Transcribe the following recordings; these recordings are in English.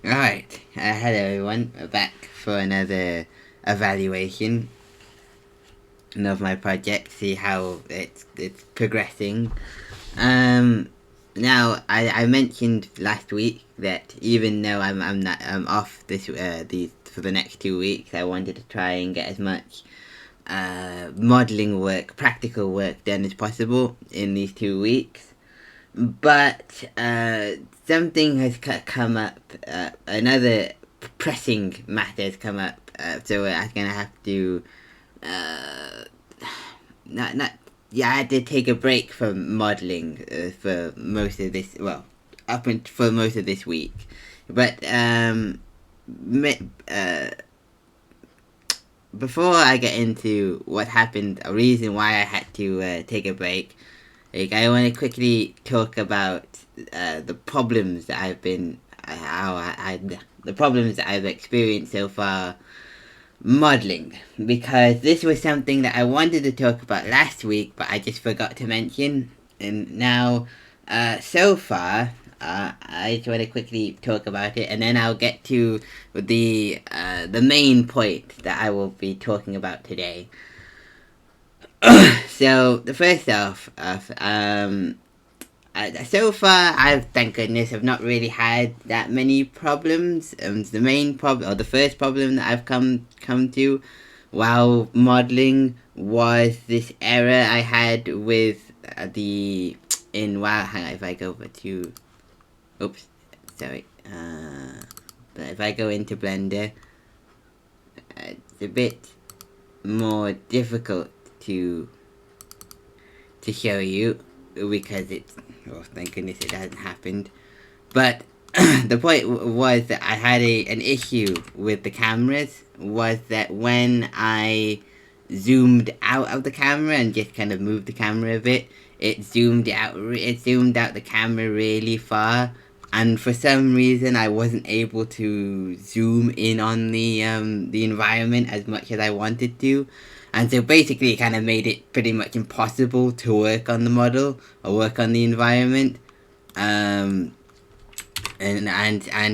Alright, hello everyone, we're back for another evaluation of my project, see how it's progressing. Um, Now, I mentioned last week that even though I'm off these for the next 2 weeks, I wanted to try and get as much modeling work, practical work done as possible in these 2 weeks. But something has come up. Another pressing matter has come up. So I'm gonna have to uh, not yeah. I had to take a break from modeling for most of this. Well, for most of this week. But before I get into what happened, a reason why I had to take a break. Like, I want to quickly talk about the problems that the problems that I've experienced so far modeling, because this was something that I wanted to talk about last week, but I just forgot to mention. And now, so far, I just want to quickly talk about it, and then I'll get to the main point that I will be talking about today. So the first off, so far, thank goodness, I've not really had that many problems. The main problem, or the first problem that I've come to while modeling, was this error I had with hang on, if I go over to, oops, sorry, but if I go into Blender, it's a bit more difficult to show you, because it's, oh, thank goodness it hasn't happened. But the point was that I had an issue with the cameras, was that when I zoomed out of the camera and just kind of moved the camera a bit, it zoomed out the camera really far, and for some reason I wasn't able to zoom in on the environment as much as I wanted to. And so basically it kind of made it pretty much impossible to work on the model or work on the environment. And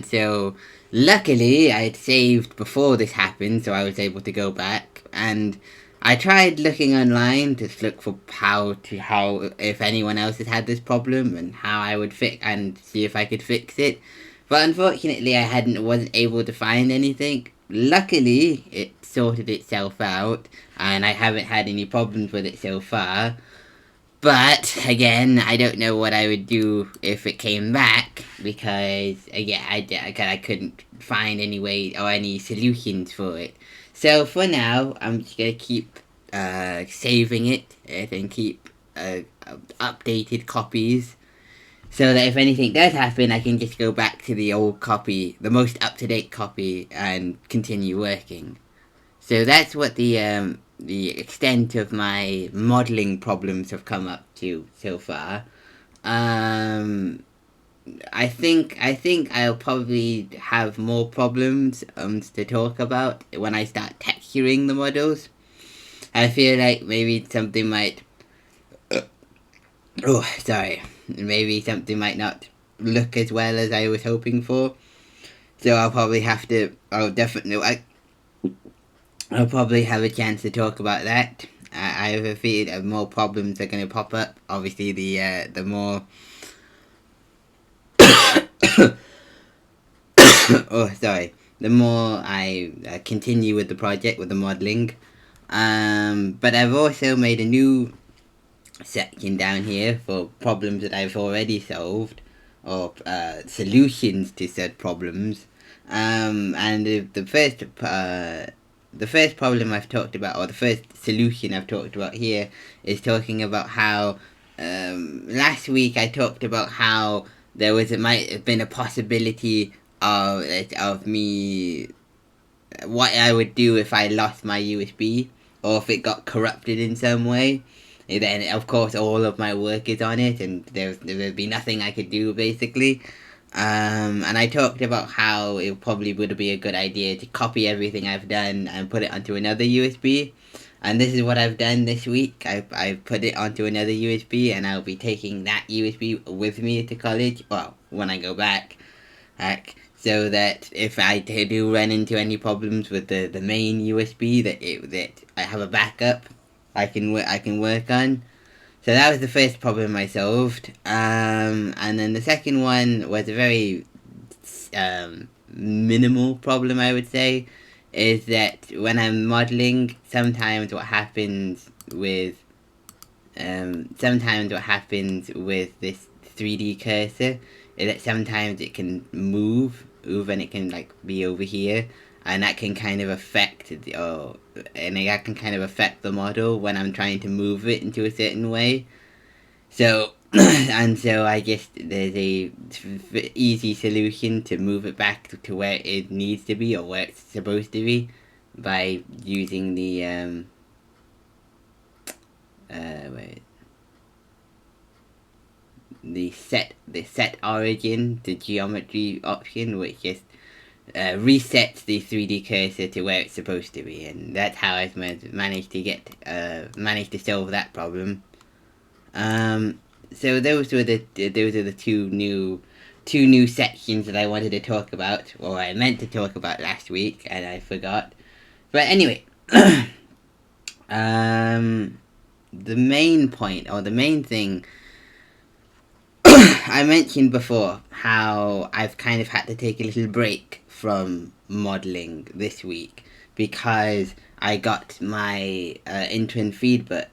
so luckily I had saved before this happened, so I was able to go back, and I tried looking online to look for how if anyone else has had this problem and how I would see if I could fix it. But unfortunately I wasn't able to find anything. Luckily it sorted itself out, and I haven't had any problems with it so far. But again, I don't know what I would do if it came back, because again, I couldn't find any way or any solutions for it. So for now, I'm just gonna keep saving it and keep updated copies, so that if anything does happen, I can just go back to the old copy, the most up-to-date copy, and continue working. So that's what the extent of my modeling problems have come up to so far. I think I'll probably have more problems to talk about when I start texturing the models. I feel like maybe something might. Oh, sorry. Maybe something might not look as well as I was hoping for. So I'll probably have to. I'll probably have a chance to talk about that. I have a feeling that more problems are going to pop up. Obviously, the more oh, sorry, the more I continue with the project, with the modeling. But I've also made a new section down here for problems that I've already solved, or solutions to said problems. And the first problem I've talked about, or the first solution I've talked about here, is talking about how last week I talked about how might have been a possibility of me, what I would do if I lost my USB, or if it got corrupted in some way. Then of course all of my work is on it, and there would be nothing I could do basically. And I talked about how it probably would be a good idea to copy everything I've done and put it onto another USB. And this is what I've done this week. I've put it onto another USB, and I'll be taking that USB with me to college. Well, when I go back. so that if I do run into any problems with the main USB, that I have a backup I can work on. So that was the first problem I solved. And then the second one was a very minimal problem, I would say, is that when I'm modeling, sometimes what happens with this 3D cursor is that sometimes it can move and it can like be over here, and that can kind of affect the model when I'm trying to move it into a certain way. So and so I guess there's a easy solution to move it back to where it needs to be or where it's supposed to be by using the set origin to geometry option, which just resets the 3D cursor to where it's supposed to be, and that's how I've managed to solve that problem. So those are the two new sections that I wanted to talk about, or I meant to talk about last week, and I forgot. But anyway, the main point, or the main thing I mentioned before, how I've kind of had to take a little break from modeling this week because I got my intern feedback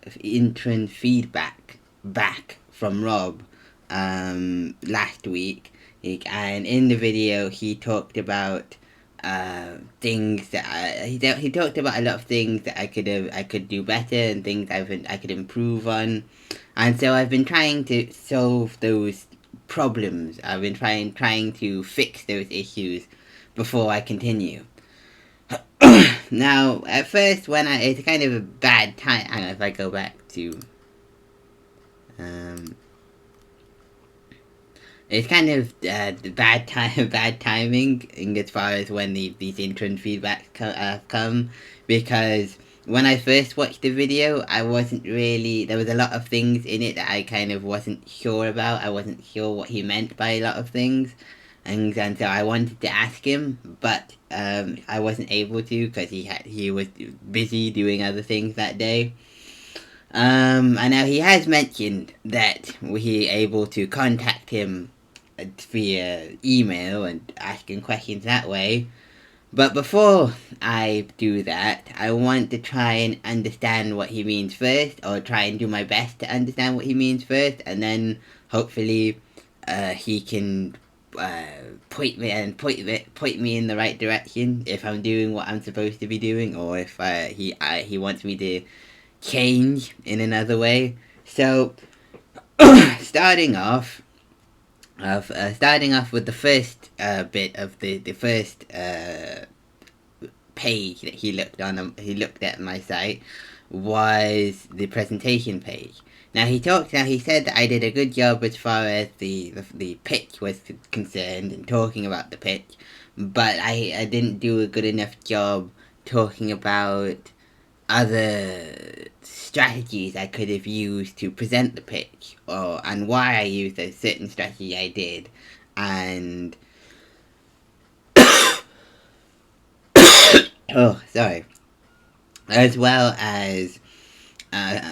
back from Rob last week, and in the video he talked about things that he talked about a lot of things that I could do better and things I could improve on, and so I've been trying to solve those problems. I've been trying to fix those issues before I continue. Now, at first, it's kind of a bad time. Hang on, if I go back to it's kind of bad timing in as far as when these intern feedbacks come, because when I first watched the video, I wasn't really, there was a lot of things in it that I kind of wasn't sure about. I wasn't sure what he meant by a lot of things, and so I wanted to ask him, but I wasn't able to because he was busy doing other things that day. And now he has mentioned that we're able to contact him via email and asking questions that way. But before I do that, I want to try and understand what he means first, or try and do my best to understand what he means first, and then hopefully he can point me in the right direction if I'm doing what I'm supposed to be doing, or if he wants me to change in another way. So starting off with the first bit of the first page that he looked at my site was the presentation page. Now he said that I did a good job as far as the pitch was concerned and talking about the pitch, but I didn't do a good enough job talking about other strategies I could have used to present the pitch, and why I used a certain strategy I did, and as well as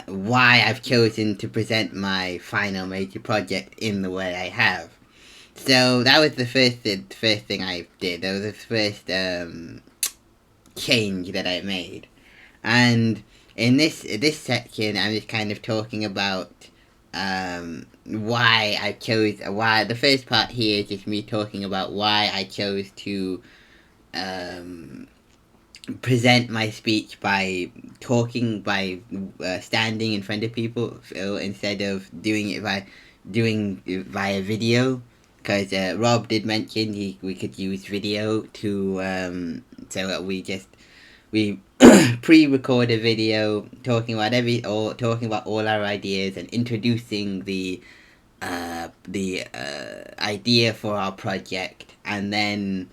why I've chosen to present my final major project in the way I have. So that was the first thing I did. That was the first change that I made. And in this section, I'm just kind of talking about why the first part here is just me talking about why I chose to present my speech by standing in front of people instead of doing it via video, because Rob did mention we could use video to so we pre-record a video talking about all our ideas and introducing the idea for our project, and then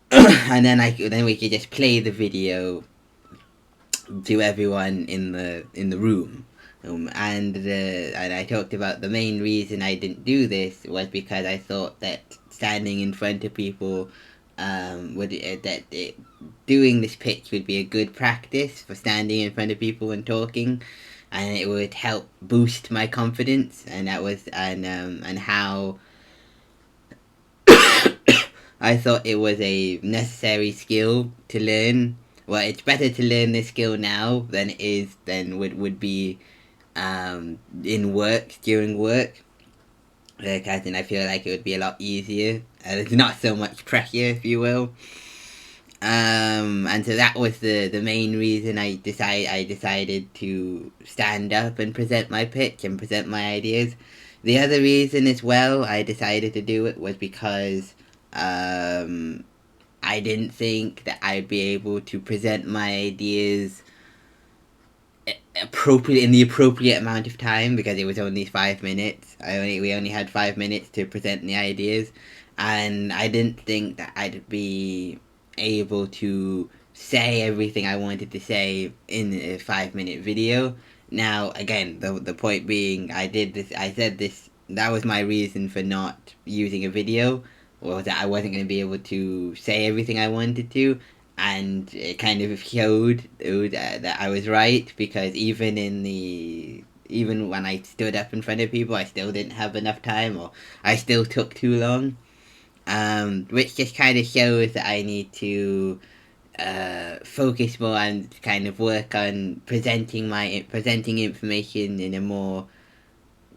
then we could just play the video to everyone in the room. And I talked about the main reason I didn't do this was because I thought that standing in front of people doing this pitch would be a good practice for standing in front of people and talking, and it would help boost my confidence. And that was and how I thought it was a necessary skill to learn. Well, it's better to learn this skill now than it is than would be in work, during work. Like, I feel like it would be a lot easier. There's not so much pressure, if you will. And so that was the main reason I decided to stand up and present my pitch and present my ideas. The other reason as well I decided to do it was because I didn't think that I'd be able to present my ideas appropriate in the appropriate amount of time, because it was only 5 minutes. We only had 5 minutes to present the ideas, and I didn't think that I'd be able to say everything I wanted to say in a 5-minute video. Now, again, the point being, I said this, that was my reason for not using a video, was that I wasn't going to be able to say everything I wanted to, and it kind of showed that I was right, because even when I stood up in front of people, I still didn't have enough time, or I still took too long, which just kind of shows that I need to focus more and kind of work on presenting information in a more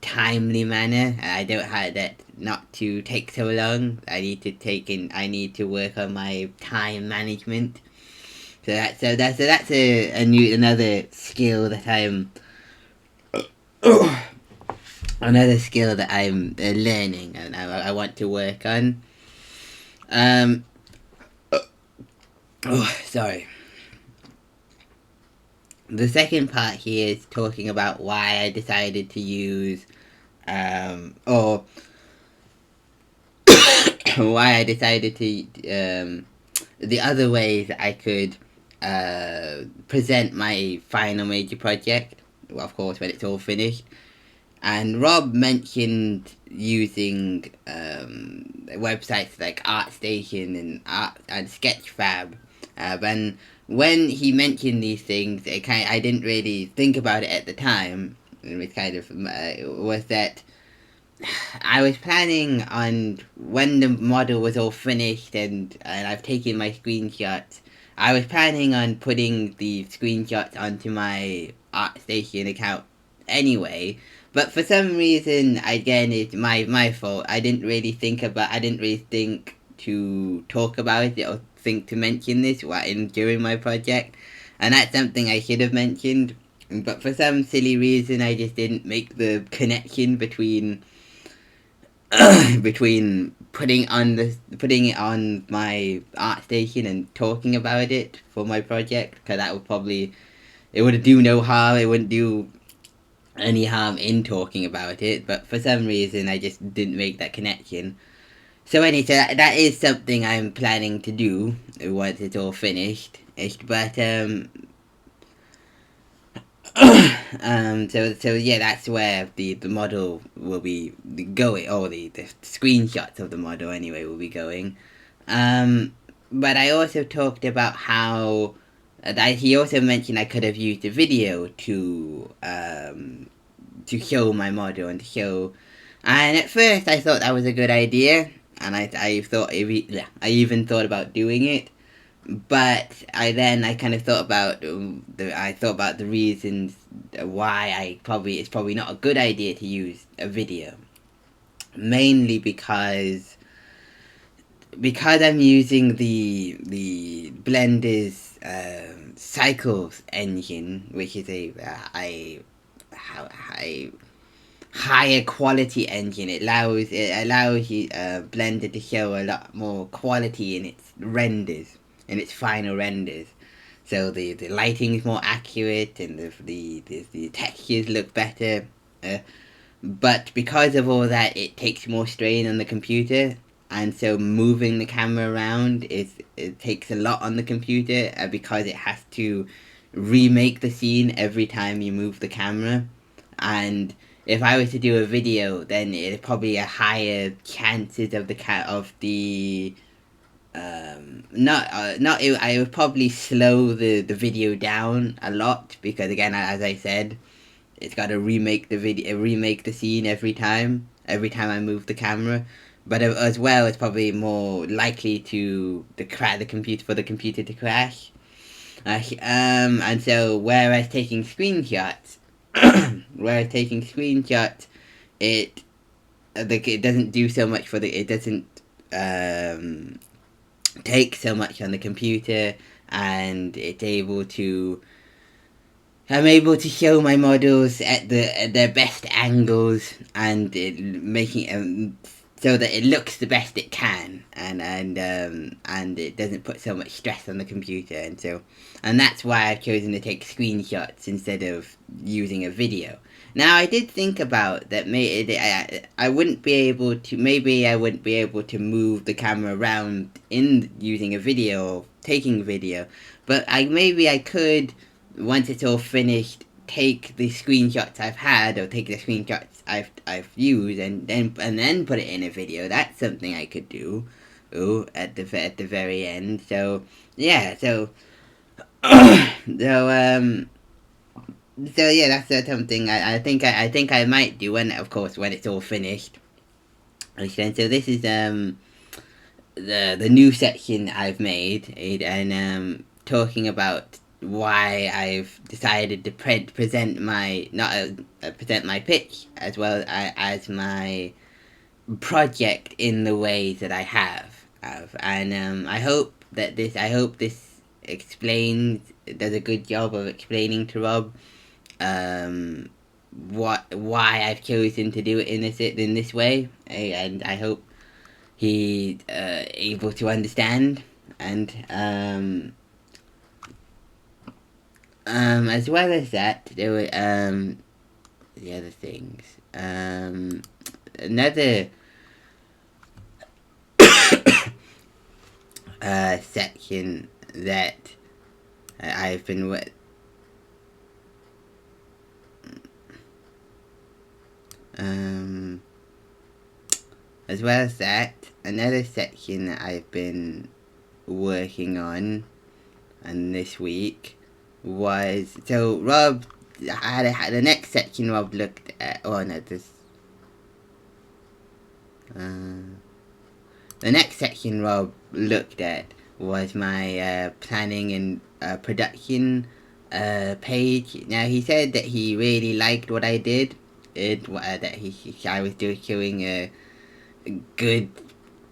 timely manner. I don't have that not to take so long. I need to work on my time management. So that's another skill that I'm learning, and I want to work on. Sorry. The second part here is talking about why I decided to use, or why I decided to, the other ways that I could present my final major project, well, of course, when it's all finished. And Rob mentioned using websites like ArtStation and Sketchfab, and when he mentioned these things, I didn't really think about it at the time. It was kind of was that I was planning on, when the model was all finished and I've taken my screenshots, I was planning on putting the screenshots onto my ArtStation account anyway. But for some reason, again, it's my fault. I didn't really think to talk about it or think to mention this during my project. And that's something I should have mentioned. But for some silly reason, I just didn't make the connection between putting it on my ArtStation and talking about it for my project. Because it would do no harm. It wouldn't do any harm in talking about it, but for some reason I just didn't make that connection. So anyway, that is something I'm planning to do once it's all finished. But so yeah, that's where the model will be going, or the screenshots of the model anyway will be going. But I also talked about how he also mentioned I could have used a video to show my model and and at first I thought that was a good idea, and I even thought about doing it, but I kind of thought about the reasons why it's probably not a good idea to use a video, mainly because I'm using the Blender's Cycles engine, which is a higher quality engine. It allows Blender to show a lot more quality in its renders, in its final renders. So the lighting is more accurate, and the textures look better. But because of all that, it takes more strain on the computer, and so moving the camera around it takes a lot on the computer, because it has to remake the scene every time you move the camera, and if I was to do a video, then it's probably a higher chances of the I would probably slow the video down a lot, because again, as I said, it's got to remake the scene every time I move the camera. But as well, it's probably more likely to the computer to crash. And so whereas taking screenshots, it it doesn't do so much it doesn't um take so much on the computer, and I'm able to show my models at their best angles, and making so that it looks the best it can, and it doesn't put so much stress on the computer, and that's why I've chosen to take screenshots instead of using a video. Now, I did think about that. I wouldn't be able to. Maybe I wouldn't be able to move the camera around in using a video, taking video, but maybe I could, once it's all finished, take the screenshots I've had, or take the screenshots I've used, and then put it in a video. That's something I could do. Ooh, at the very end. So yeah. So so yeah, that's something I think I might do, when it's all finished. And so this is the new section I've made, and talking about why I've decided to present my present my pitch, as well as my project, in the ways that I have. And I hope this does a good job of explaining to Rob why I've chosen to do it in this way, and I hope he's able to understand. And as well as that, there were the other things. Another section that I've been with. As well as that, another section that I've been working on, and this week, was, so Rob had the next section Rob looked at. Oh no, this. The next section Rob looked at was my planning and production page. Now, he said that he really liked what I did. That I was showing a good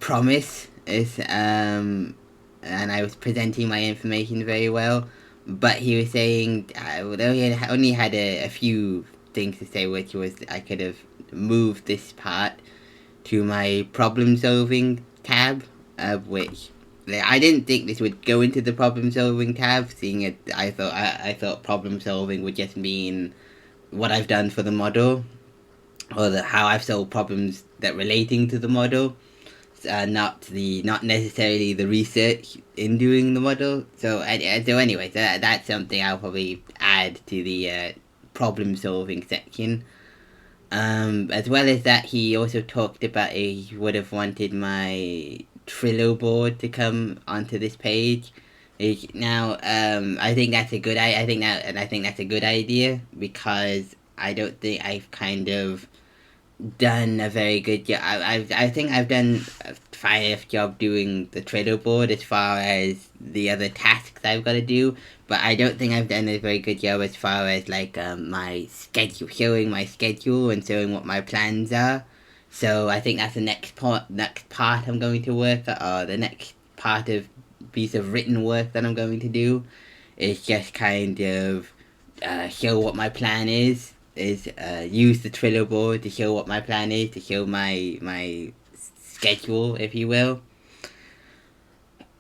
promise, and I was presenting my information very well. But he was saying I only had a few things to say, which was I could have moved this part to my problem solving tab, which I didn't think this would go into the problem solving tab, seeing it. I thought problem solving would just mean what I've done for the model, or how I've solved problems that relating to the model, not necessarily the research in doing the model. So anyway, that's something I'll probably add to the problem solving section. As well as that, he also talked about he would have wanted my Trello board to come onto this page. Now, I think that's a good idea, because I don't think I've kind of done a very good job. I think I've done a fine enough job doing the Trello board as far as the other tasks I've got to do, but I don't think I've done a very good job as far as my schedule, showing my schedule and showing what my plans are. So I think that's the next part I'm going to work at, or the next piece of written work that I'm going to do, is just kind of show what my plan is use the Trello board to show what my plan is, to show my schedule, if you will.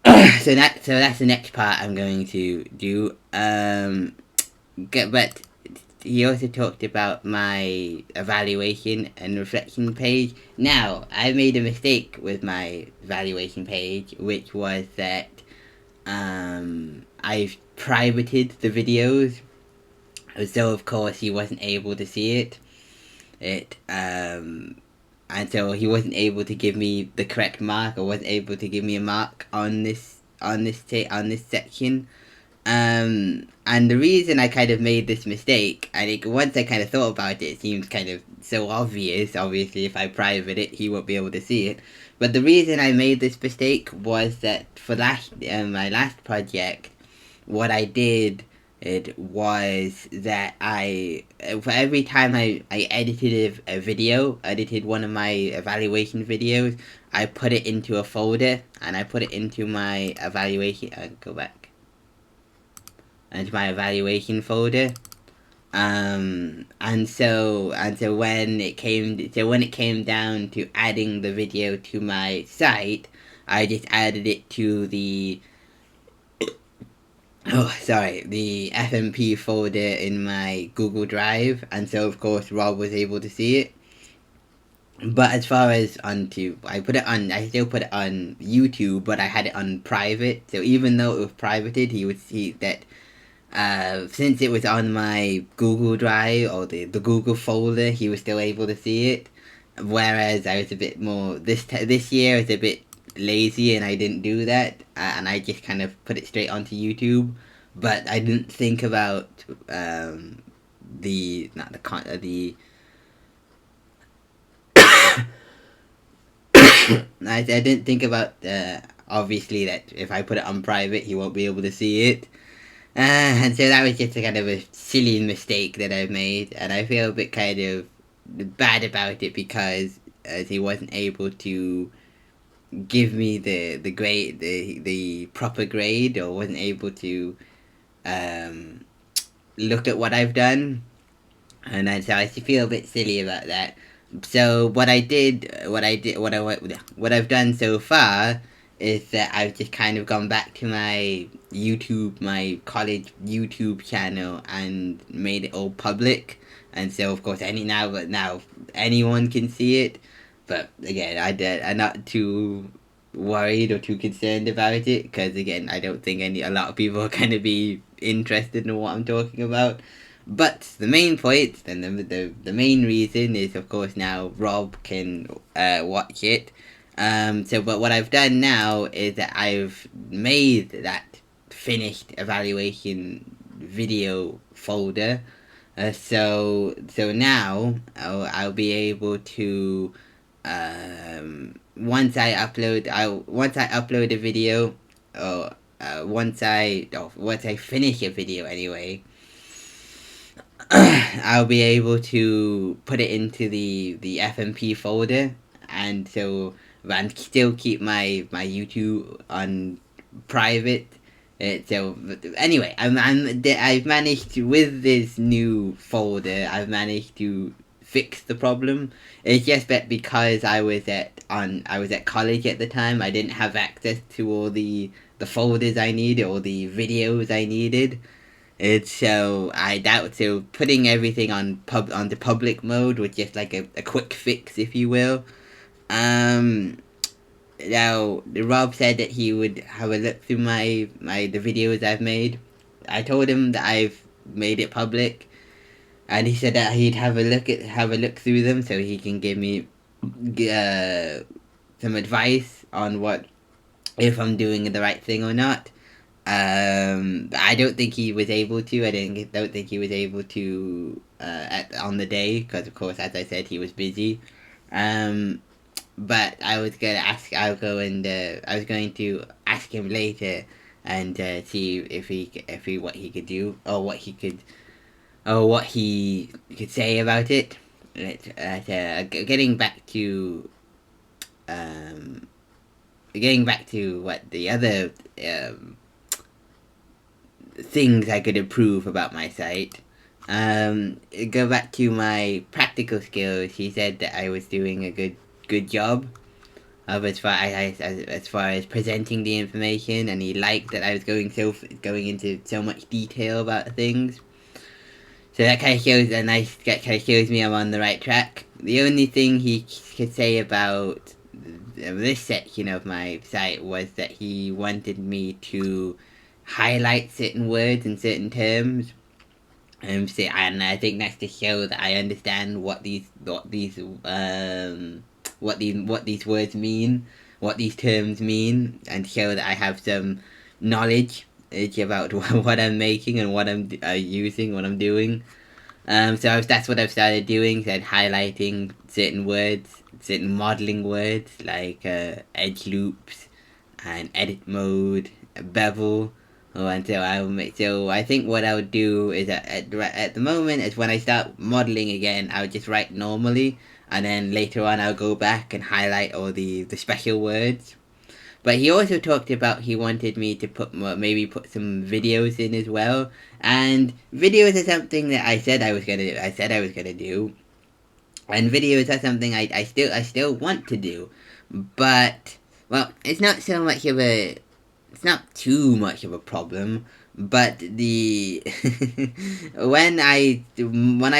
So that's the next part I'm going to do. But he also talked about my evaluation and reflection page. Now, I made a mistake with my evaluation page, which was that I've privated the videos, so of course he wasn't able to see it. it and so he wasn't able to give me the correct mark, or wasn't able to give me a mark on this section. And the reason I kind of made this mistake, I think once I kind of thought about it, it seems kind of so obvious. Obviously, if I private it, he won't be able to see it. But the reason I made this mistake was that for my last project, what I did it was that for every time I edited one of my evaluation videos, I put it into a folder, and I put it into my evaluation. Go back into my evaluation folder. And so when it came down to adding the video to my site, I just added it to the the FMP folder in my Google Drive, and so of course Rob was able to see it. But as far as I still put it on YouTube, but I had it on private. So even though it was privated, he would see that since it was on my Google Drive, or the Google folder, he was still able to see it. Whereas I was a bit more this year, I was a bit lazy and I didn't do that, and I just kind of put it straight onto YouTube. But I didn't think about the not the con the I didn't think about obviously that if I put it on private, he won't be able to see it. And so that was just a kind of a silly mistake that I've made, and I feel a bit kind of bad about it because he wasn't able to give me the grade, the proper grade, or wasn't able to look at what I've done, and so I feel a bit silly about that. So what I've done so far is that I've just kind of gone back to my my college YouTube channel, and made it all public. And so of course now anyone can see it. But again, I'm not too worried or too concerned about it, because again, I don't think a lot of people are going to be interested in what I'm talking about. But the main point, and the main reason is, of course, now Rob can watch it. But what I've done now is that I've made that finished evaluation video folder. So now I'll be able to once I upload a video, or once I finish a video anyway, I'll be able to put it into the FMP folder, and still keep my YouTube on private. So anyway, I've managed to, with this new folder, I've managed to fix the problem. It's just that because I was at college at the time, I didn't have access to all the folders I needed, or the videos I needed. So putting everything onto public mode was just like a quick fix, if you will. Now Rob said that he would have a look through the videos I've made. I told him that I've made it public, and he said that he'd have a look through them, so he can give me some advice on if I'm doing the right thing or not. I don't think he was able to. Don't think he was able to on the day, because of course, as I said, he was busy. But I was going to ask him later, and see if he what he could do, or what he could say about it. Getting back to what the other things I could improve about my site. Go back to my practical skills. He said that I was doing a good job of as far as presenting the information, and he liked that I was going into so much detail about things. So that kind of shows me I'm on the right track. The only thing he could say about this section of my site was that he wanted me to highlight certain words and certain terms, And I think that's to show that I understand what these words mean, what these terms mean, and show that I have some knowledge about what I'm making and what I'm using, what I'm doing. That's what I've started doing. So highlighting certain words, certain modeling words like edge loops and edit mode, bevel. So I think what I would do is at the moment is when I start modeling again, I would just write normally, and then later on I'll go back and highlight all the special words. But he also talked about he wanted me to maybe put some videos in as well, and videos is something that I said I was gonna do. I said I was gonna do, and videos are something I still want to do, but well, it's not too much of a problem, but the when I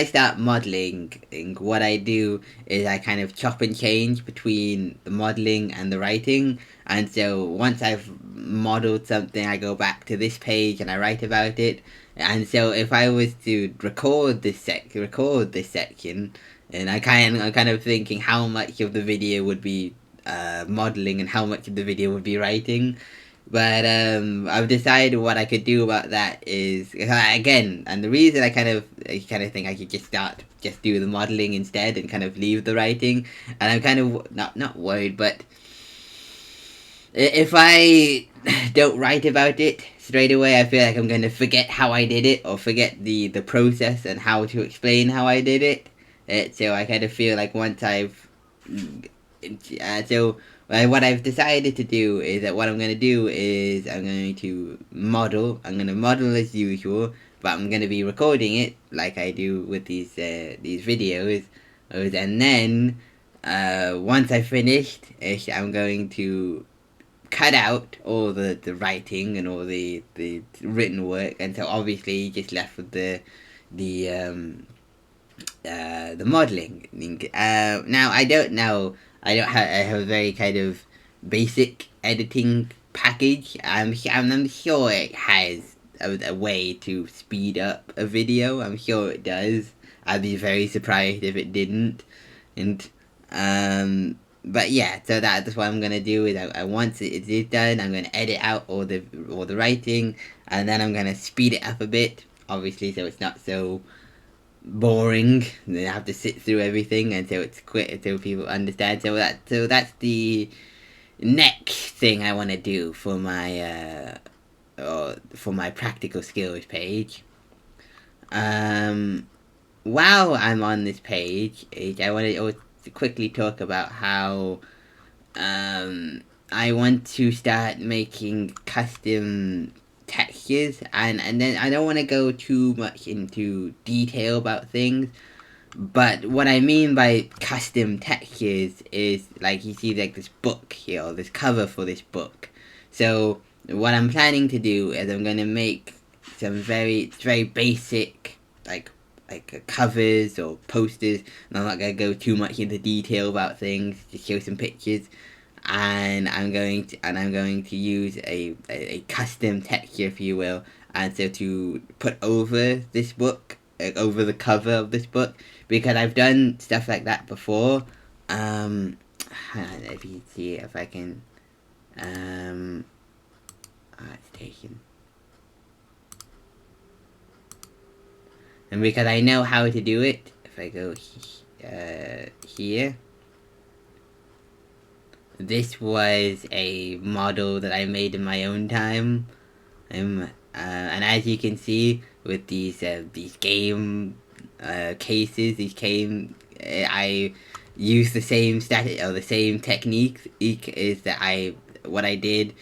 start modeling, what I do is I kind of chop and change between the modeling and the writing, and so once I've modeled something, I go back to this page and I write about it. And so if I was to record this section, and I'm kind of thinking how much of the video would be modeling and how much of the video would be writing. But I've decided what I could do about that is again, and the reason I kind of think I could just do the modeling instead and kind of leave the writing, and I'm kind of not worried, but if I don't write about it straight away, I feel like I'm going to forget how I did it or forget the process and how to explain how I did it. So I kind of feel like once I've so what I've decided to do is that what I'm going to do is I'm going to model. I'm going to model as usual, but I'm going to be recording it like I do with these videos. And then once I've finished, I'm going to cut out all the writing and all the written work, and so obviously you're just left with the modeling. Now I don't have I have a very kind of basic editing package. I'm sure it has a way to speed up a video. I'm sure it does. I'd be very surprised if it didn't. And but yeah, so that's what I'm gonna do is I once it is done, I'm gonna edit out all the writing, and then I'm gonna speed it up a bit, obviously, so it's not so boring. They have to sit through everything, and so it's quick, so people understand. So that's the next thing I want to do for my practical skills page. While I'm on this page, I want to quickly talk about how I want to start making custom textures, and then I don't want to go too much into detail about things, but what I mean by custom textures is like you see like this book here, or this cover for this book. So what I'm planning to do is I'm gonna make some very basic covers or posters, and I'm not gonna go too much into detail about things. Just show some pictures, and I'm going to use a custom texture, if you will, and so to put over this book, over the cover of this book, because I've done stuff like that before. If you see if I can, station. And because I know how to do it, if I go here, this was a model that I made in my own time. And as you can see with these game cases, I use the same the same technique. Is that what I did.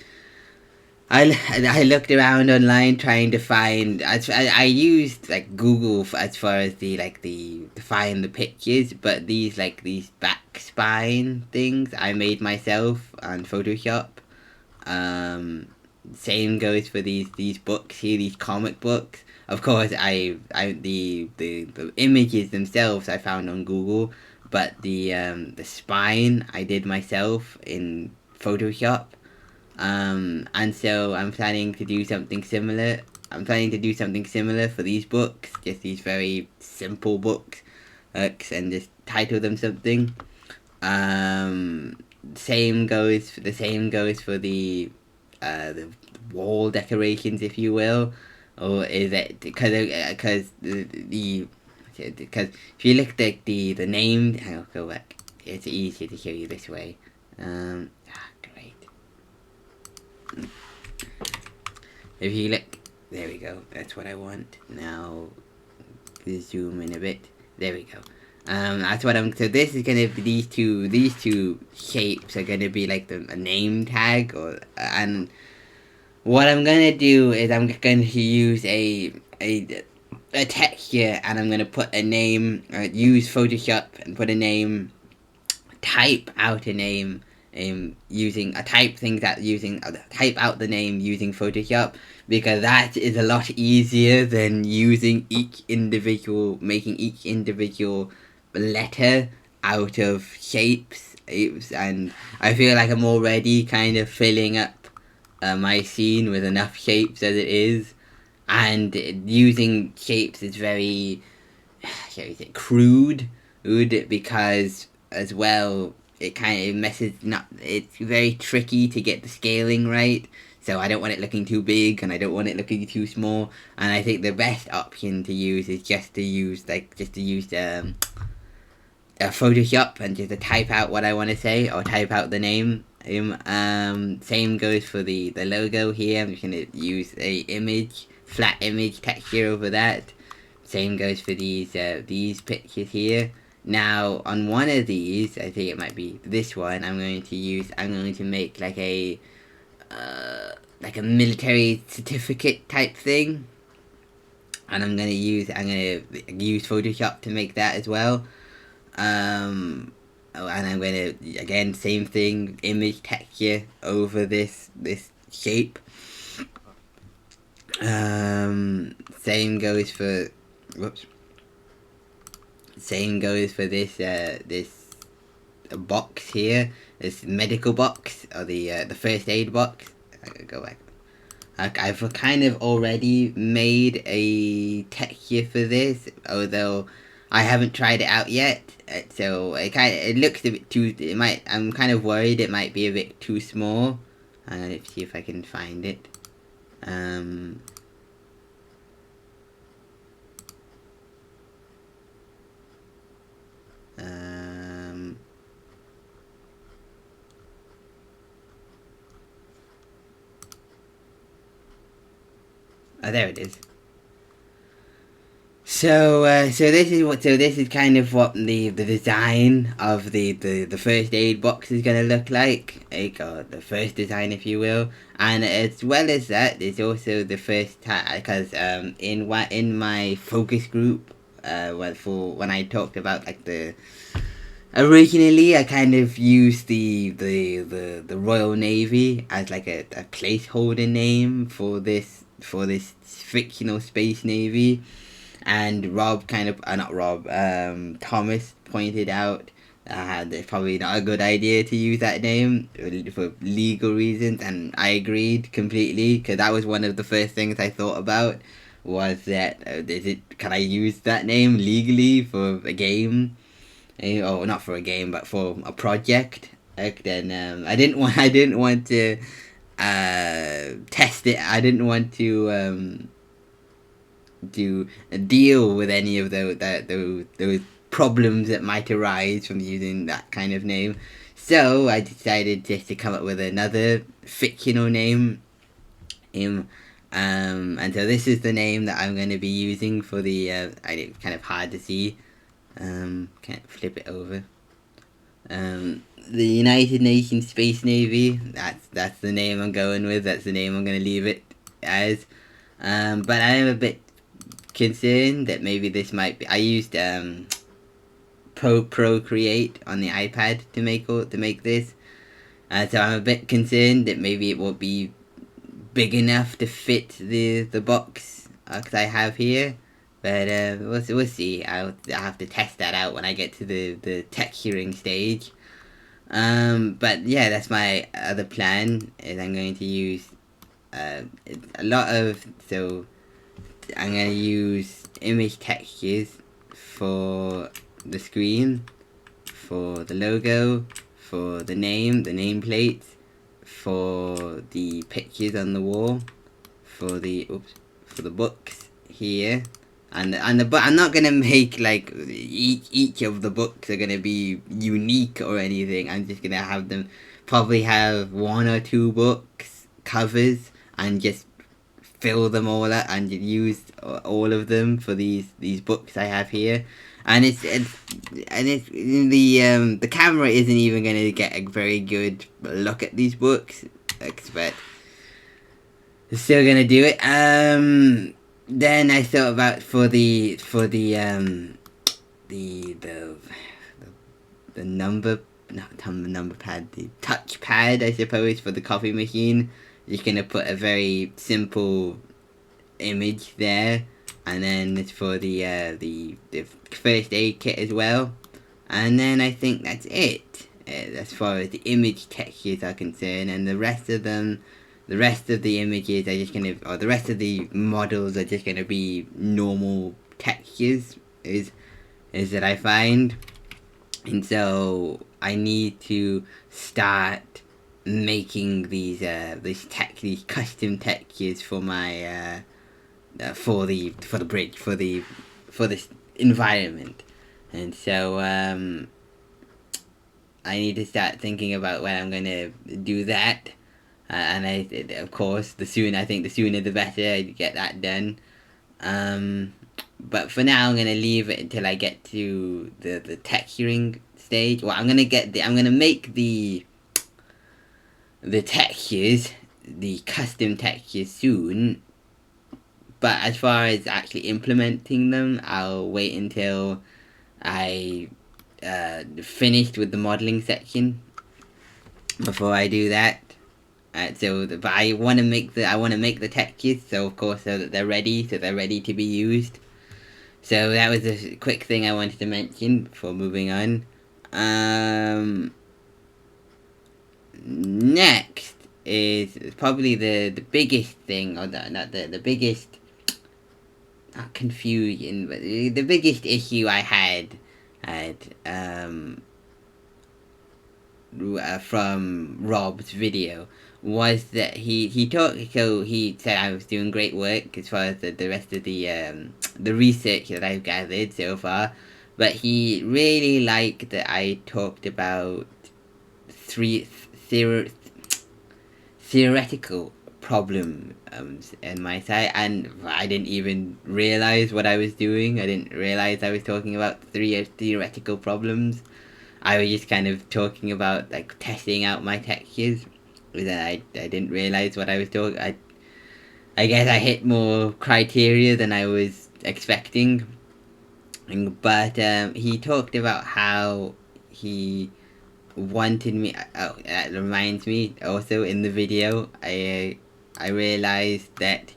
I looked around online trying to find. I used like Google as far as to find the pictures, but these back spine things I made myself on Photoshop. Same goes for these books here, these comic books. Of course, the images themselves I found on Google, but the spine I did myself in Photoshop. And so I'm planning to do something similar I'm planning to do something similar for these books, just these very simple books, and just title them something. The same goes for the wall decorations, if you will, or is it because because if you look at the name, I'll go back. It's easier to show you this way. Great. If you look, there we go. That's what I want. Now, zoom in a bit. There we go. That's what I'm. So this is gonna be these two shapes are gonna be like a name tag, and what I'm gonna do is I'm going to use a texture, and I'm gonna put a name. Use Photoshop and put a name. Type out a name. Using type out the name using Photoshop, because that is a lot easier than making each individual letter out of shapes, and I feel like I'm already kind of filling up my scene with enough shapes as it is, and using shapes is very crude, because as well it kind of messes not. It's very tricky to get the scaling right. So I don't want it looking too big, and I don't want it looking too small. And I think the best option to use is just to use Photoshop and just to type out what I want to say, or type out the name. Same goes for the logo here. I'm just gonna use flat image texture over that. Same goes for these pictures here. Now on one of these, I think it might be this one. I'm going to make like a military certificate type thing, and I'm gonna use Photoshop to make that as well. And I'm gonna, again, same thing, image texture over this shape. Same goes for this box here, this medical box, or the first aid box. I gotta go back. I've kind of already made a texture for this, although I haven't tried it out yet. So it looks a bit too. I'm kind of worried it might be a bit too small. Let's see if I can find it. Oh, there it is. So this is kind of what the design of the first aid box is gonna look like. The first design, if you will, and as well as that, it's also the first time, because in my focus group, when I talked about originally, I kind of used the Royal Navy as like a placeholder name for this fictional space navy, and Thomas pointed out it's probably not a good idea to use that name for legal reasons, and I agreed completely, because that was one of the first things I thought about, was that can I use that name legally for a game? Or not for a game, but for a project. Then I didn't want to test it. I didn't want to deal with any of those problems that might arise from using that kind of name. So I decided just to come up with another fictional name. And so this is the name that I'm going to be using for the. It's kind of hard to see. Can't flip it over. The United Nations Space Navy. That's the name I'm going with. That's the name I'm going to leave it as. But I am a bit concerned that maybe this might be. I used Procreate on the iPad to make this. So I'm a bit concerned that maybe it won't be big enough to fit the box that I have here. But we'll see. I'll have to test that out when I get to the texturing stage. But yeah, that's my other plan. Is I'm going to use a lot of I'm gonna use image textures for the screen, for the logo, for the nameplates, for the pictures on the wall, for the books here, and I'm not gonna make like each of the books are gonna be unique or anything. I'm just gonna have them probably have one or two books covers and just fill them all up and use all of them for these books I have here. And it's the camera isn't even gonna get a very good look at these books, but still gonna do it. Then I thought about for the number, not the number pad, the touch pad, I suppose, for the coffee machine. Just gonna put a very simple image there, and then it's for the first aid kit as well. And then I think that's it as far as the image textures are concerned, and the rest of them, the rest of the images are just gonna, or the rest of the models are just gonna be normal textures. Is that I find, and so I need to start making these custom textures for my for the bridge, for this environment. And so I need to start thinking about when I'm gonna do that. And of course, the sooner the better I get that done. But for now, I'm gonna leave it until I get to the texturing stage. Well, I'm gonna make the textures, the custom textures soon. But as far as actually implementing them, I'll wait until I finished with the modeling section before I do that. But I want to make the textures, so of course, so that they're ready to be used. So that was a quick thing I wanted to mention before moving on. Next is probably the biggest thing, or not the biggest, not confusion, but the biggest issue I had from Rob's video was that he said I was doing great work as far as the rest of the research that I've gathered so far, but he really liked that I talked about three theoretical problems in my side, and I didn't even realize what I was doing. I didn't realize I was talking about three theoretical problems. I was just kind of talking about like testing out my textures. I didn't realize what I was talking. I guess I hit more criteria than I was expecting. But he talked about how he wanted me. Oh, that reminds me. Also, in the video, I realized that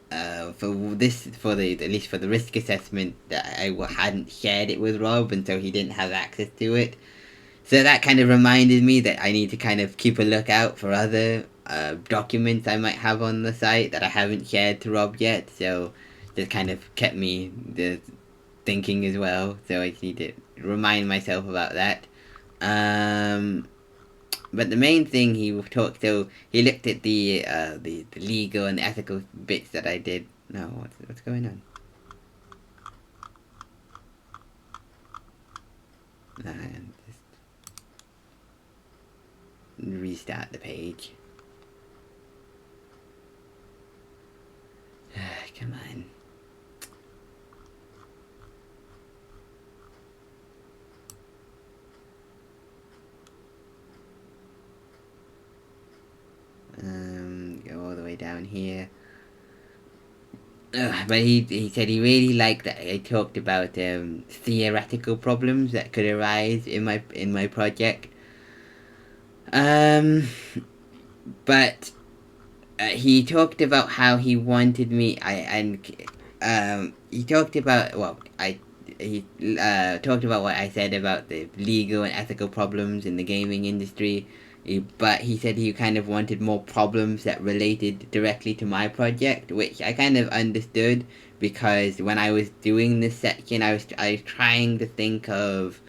for at least for the risk assessment, that I hadn't shared it with Rob, and so he didn't have access to it. So that kind of reminded me that I need to kind of keep a lookout for other documents I might have on the site that I haven't shared to Rob yet. So that kind of kept me thinking as well. So I need to remind myself about that. But the main thing he looked at the legal and ethical bits that I did. No, what's going on? Just restart the page. Come on. Go all the way down here. But he said he really liked that I talked about theoretical problems that could arise in my project. But he talked about how he wanted me. He talked about he talked about what I said about the legal and ethical problems in the gaming industry. But he said he kind of wanted more problems that related directly to my project, which I kind of understood, because when I was doing this section, I was trying to think of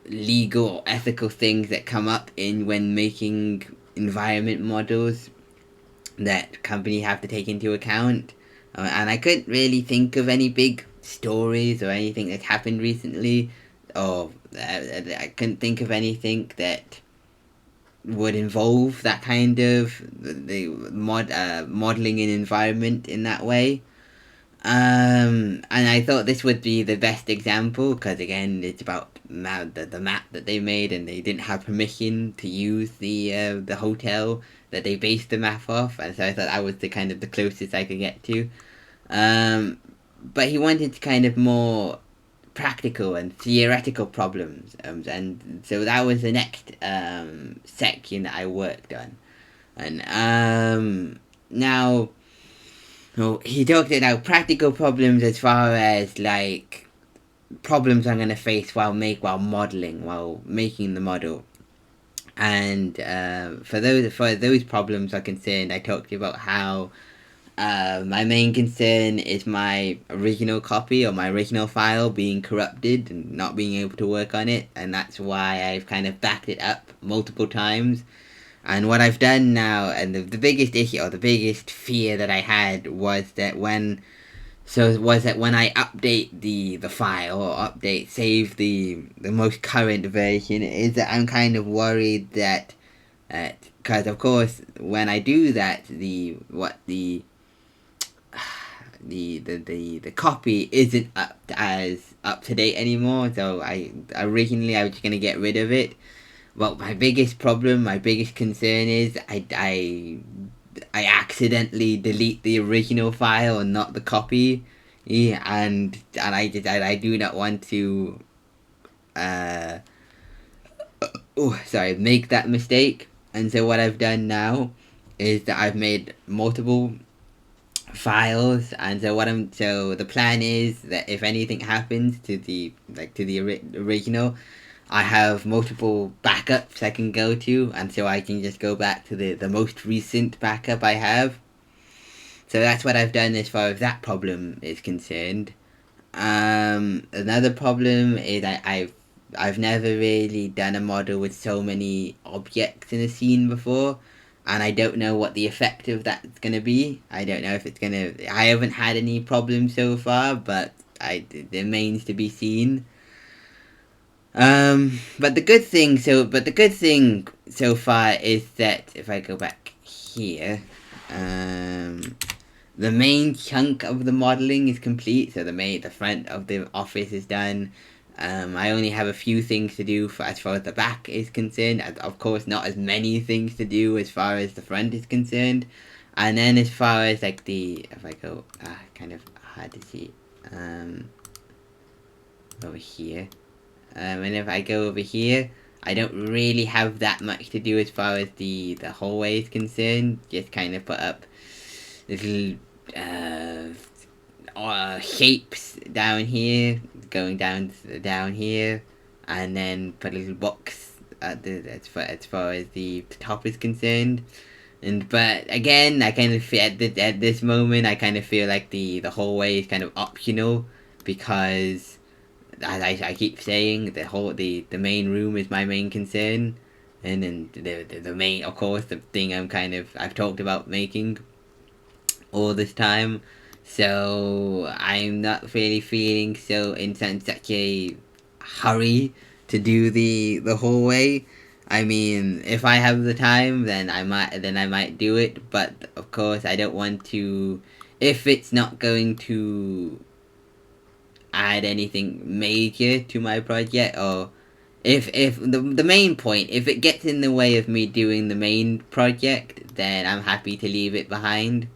legal or ethical things that come up in when making environment models that company have to take into account. And I couldn't really think of any big stories or anything that happened recently, or I couldn't think of anything that would involve that kind of the modeling an environment in that way. And I thought this would be the best example, because again, it's about the map that they made, and they didn't have permission to use the hotel that they based the map off, and so I thought that was the kind of the closest I could get to. Um, but he wanted kind of more practical and theoretical problems, and so that was the next section that I worked on, and now. Well, he talked about practical problems as far as like problems I'm gonna face while modeling, while making the model. And for those problems are concerned, I talked about how my main concern is my original copy or my original file being corrupted and not being able to work on it, and that's why I've kind of backed it up multiple times. And what I've done now, and the biggest issue or the biggest fear that I had was that when I update the file, or save the most current version, is that I'm kind of worried that because of course when I do that, the copy isn't up to date anymore. So I was just gonna get rid of it. Well, my biggest problem, my biggest concern is I accidentally delete the original file and not the copy. Yeah, and I do not want to make that mistake. And so what I've done now is that I've made multiple files, and so the plan is that if anything happens to the original, I have multiple backups I can go to, and so I can just go back to the most recent backup I have. So that's what I've done as far as that problem is concerned. Another problem is I've never really done a model with so many objects in a scene before, and I don't know what the effect of that's gonna be. I don't know if it's gonna. I haven't had any problems so far, but it remains to be seen. But the good thing so far is that if I go back here, the main chunk of the modeling is complete. So the front of the office is done. I only have a few things to do as far as the back is concerned. Of course, not as many things to do as far as the front is concerned. And then as far as like if I go, kind of hard to see, over here. And if I go over here, I don't really have that much to do as far as the hallway is concerned. Just kind of put up little shapes down here, going down here, and then put a little box as far as the top is concerned. But again, I kind of feel at this moment I kind of feel like the hallway is kind of optional, because as I keep saying, the main room is my main concern, and then the main, of course, the thing I've talked about making all this time. So I'm not really feeling in such a hurry to do the hallway. I mean, if I have the time, then I might do it. But of course, I don't want to. If it's not going to add anything major to my project, or if the main point, if it gets in the way of me doing the main project, then I'm happy to leave it behind.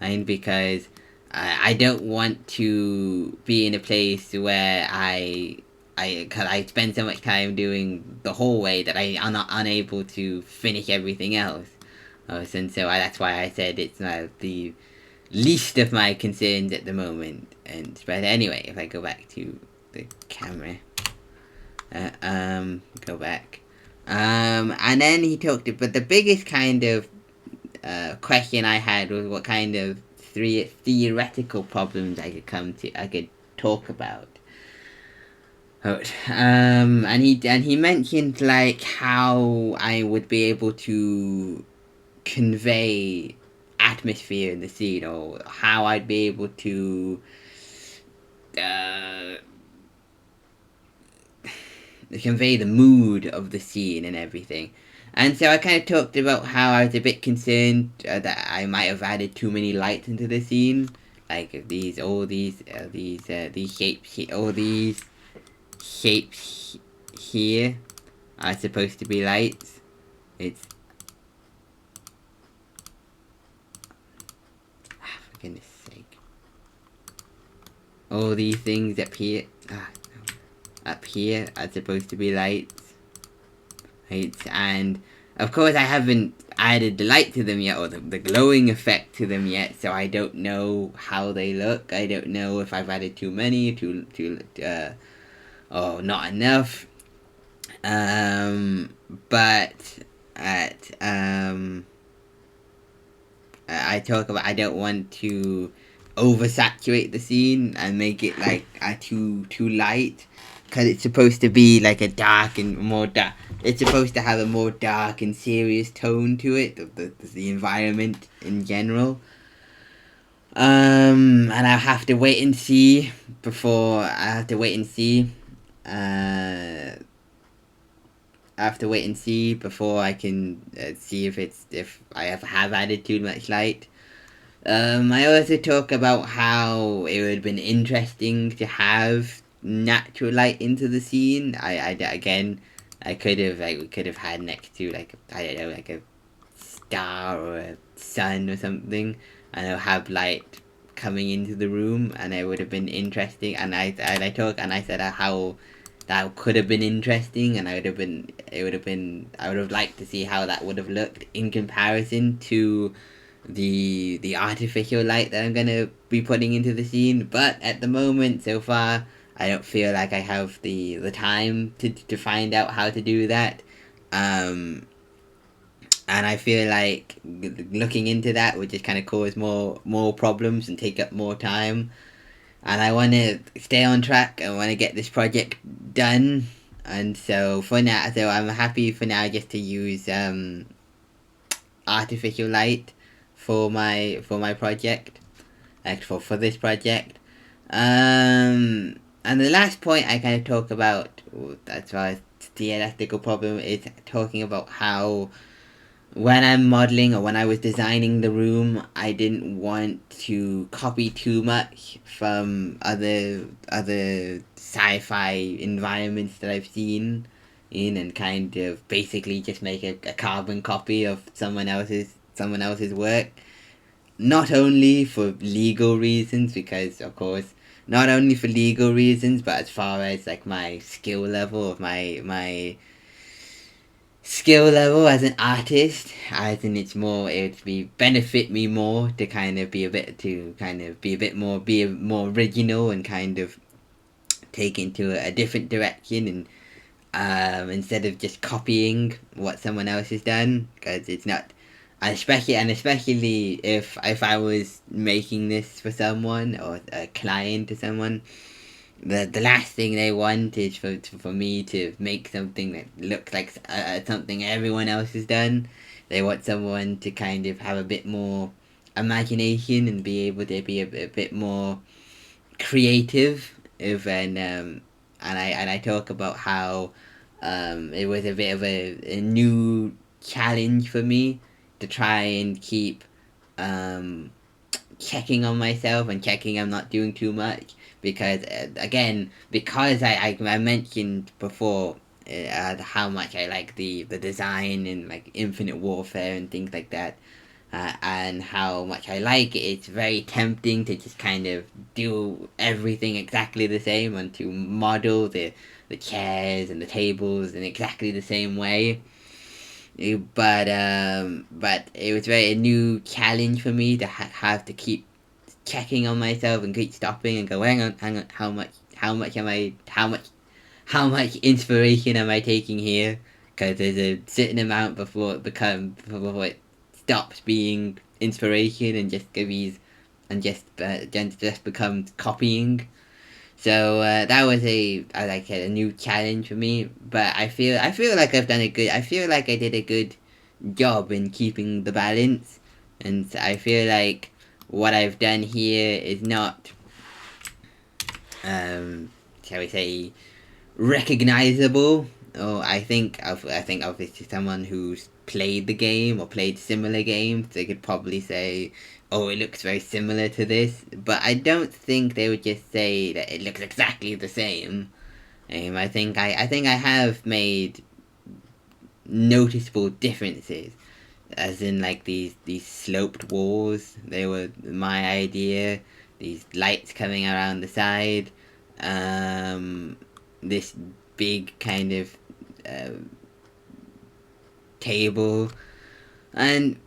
And because I don't want to be in a place where cause I spend so much time doing the hallway that I am not unable to finish everything else. And so that's why I said it's the least of my concerns at the moment. But anyway, if I go back to the camera, go back. And then he talked, but the biggest kind of question I had was what kind of three theoretical problems I could talk about. And he mentioned like how I would be able to convey atmosphere in the scene, or how I'd be able to uh, convey the mood of the scene and everything. And so I kind of talked about how I was a bit concerned that I might have added too many lights into the scene, like these shapes, all these shapes here are supposed to be lights. It's for goodness sake, all these things up here, up here are supposed to be lights. Right, and of course I haven't added the light to them yet, or the glowing effect to them yet, so I don't know how they look. I don't know if I've added too many, or not enough. But at I talk about I don't want to oversaturate the scene and make it like too light, because it's supposed to be like a dark and more dark. It's supposed to have a more dark and serious tone to it, the environment in general. And I'll have to wait and see before I have to wait and see. I have to wait and see before I can see if I have added too much light. I also talk about how it would have been interesting to have natural light into the scene. Again, we could have had next to like I don't know like a star or a sun or something, and I'll have light coming into the room, and it would have been interesting. And I said how that could have been interesting, and I would have liked to see how that would have looked in comparison to the artificial light that I'm gonna be putting into the scene. But at the moment, so far, I don't feel like I have the time to find out how to do that. And I feel like looking into that would just kind of cause more problems and take up more time. And I want to stay on track. I want to get this project done. And so for now, I'm happy for now just to use artificial light for my project, like for this project. And the last point I kind of talk about, as far as theoretical problem, is talking about how when I'm modeling or when I was designing the room, I didn't want to copy too much from other sci-fi environments that I've seen in, and kind of basically just make a carbon copy of someone else's work. Not only for legal reasons, because of course not only for legal reasons, but as far as like my skill level of my skill level as an artist, I think it would be benefit me more to kind of be a bit more original, and kind of take into a different direction, and instead of just copying what someone else has done, because it's not, especially if I was making this for someone or a client to someone, the last thing they want is for me to make something that looks like something everyone else has done. They want someone to kind of have a bit more imagination and be able to be a bit more creative. If and I talk about how it was a bit of a new challenge for me to try and keep um, checking on myself and checking I'm not doing too much, because again, because I mentioned before how much I like the design and like Infinite Warfare and things like that, and how much I like it. It's very tempting to just kind of do everything exactly the same, and to model the chairs and the tables in exactly the same way. But it was a new challenge for me to have to keep checking on myself and keep stopping and go, hang on, how much inspiration am I taking here? because there's a certain amount before it stops being inspiration and just becomes copying. So that was a new challenge for me. But I feel like I've done a good. I feel like I did a good job in keeping the balance, and I feel like what I've done here is not, shall we say, recognizable. Or I think obviously someone who's played the game or played similar games, they could probably say, "Oh, it looks very similar to this," but I don't think they would just say that it looks exactly the same. I think I have made noticeable differences, as in like these sloped walls. They were my idea. These lights coming around the side. Um, this big kind of uh, table, and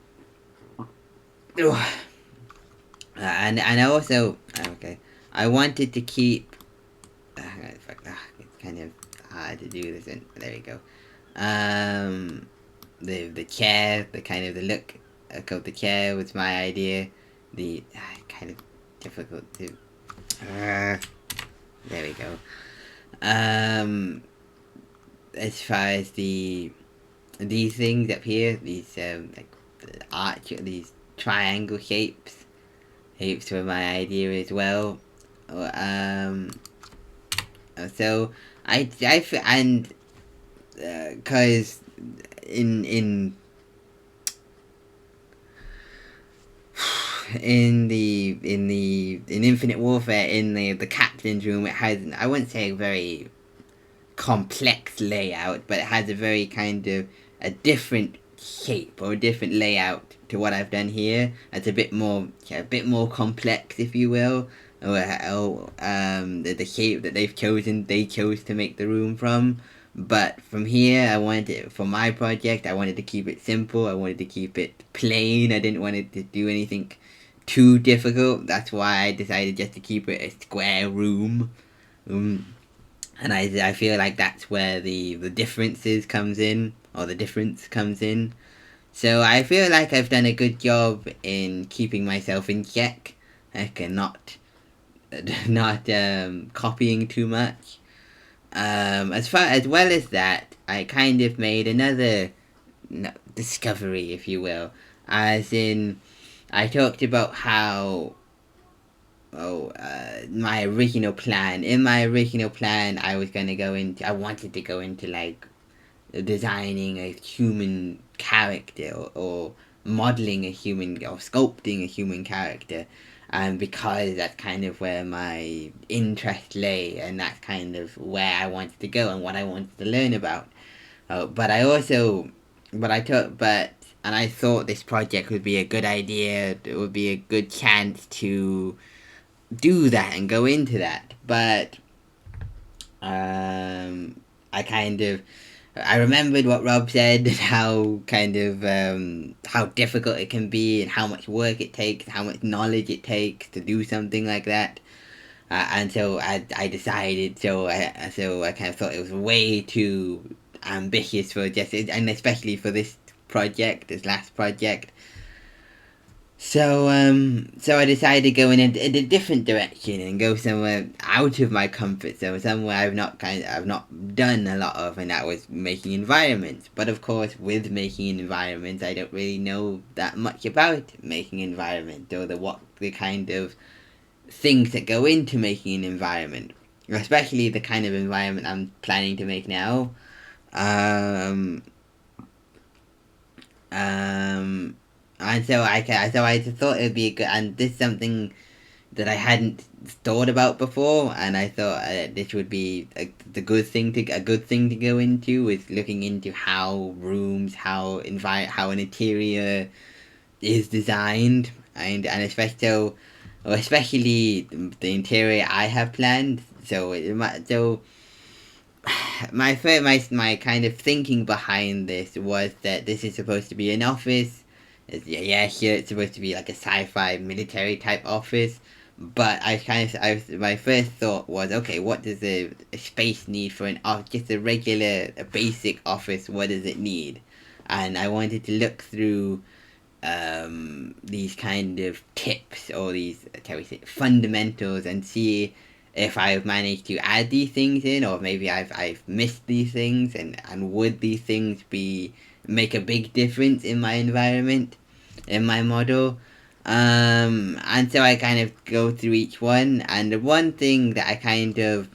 and I also okay. I wanted to keep. It's kind of hard to do this. And there you go. Um, the chair, the kind of the look of the chair was my idea. The kind of difficult to. There we go. As far as these things up here, these like these triangle shapes were my idea as well. So and because in in Infinite Warfare, in the captain's room, it has, I wouldn't say a very complex layout, but it has a very kind of a different shape or a different layout to what I've done here. It's a bit more complex, if you will, or the shape that they chose to make the room from. But from here, for my project, I wanted to keep it simple. I wanted to keep it plain. I didn't want it to do anything too difficult. That's why I decided just to keep it a square room. And I feel like that's where the differences comes in, or the difference comes in. So I feel like I've done a good job in keeping myself in check, and not copying too much. As well as that, I kind of made another discovery, if you will, as in I talked about how my original plan. In my original plan, I wanted to go into like designing a human character, or modeling a human, or sculpting a human character, because that's kind of where my interest lay, and that's kind of where I wanted to go and what I wanted to learn about. But I also, but I took, but and I thought this project would be a good idea. It would be a good chance to do that and go into that. But I kind of, I remembered what Rob said, how kind of how difficult it can be, and how much work it takes, how much knowledge it takes to do something like that. And so I decided, so I kind of thought it was way too ambitious for just, and especially for this project, this last project. So I decided to go in a different direction and go somewhere out of my comfort zone, somewhere I've not done a lot of, and that was making environments. But of course, with making environments, I don't really know that much about making environment, or the kind of things that go into making an environment, especially the kind of environment I'm planning to make now. Um, um, and so I just thought it would be a good, and this is something that I hadn't thought about before, and I thought this would be a good thing to go into, is looking into how rooms, how an interior is designed, and especially the interior I have planned. So my kind of thinking behind this was that this is supposed to be an office. Sure, it's supposed to be like a sci-fi military type office, But my first thought was, okay, what does a space need for just a regular, a basic office? What does it need? And I wanted to look through these kind of tips, or these, shall we say, fundamentals, and see if I've managed to add these things in, or maybe I've missed these things, and would these things make a big difference in my environment, in my model. And so I kind of go through each one, and the one thing that I kind of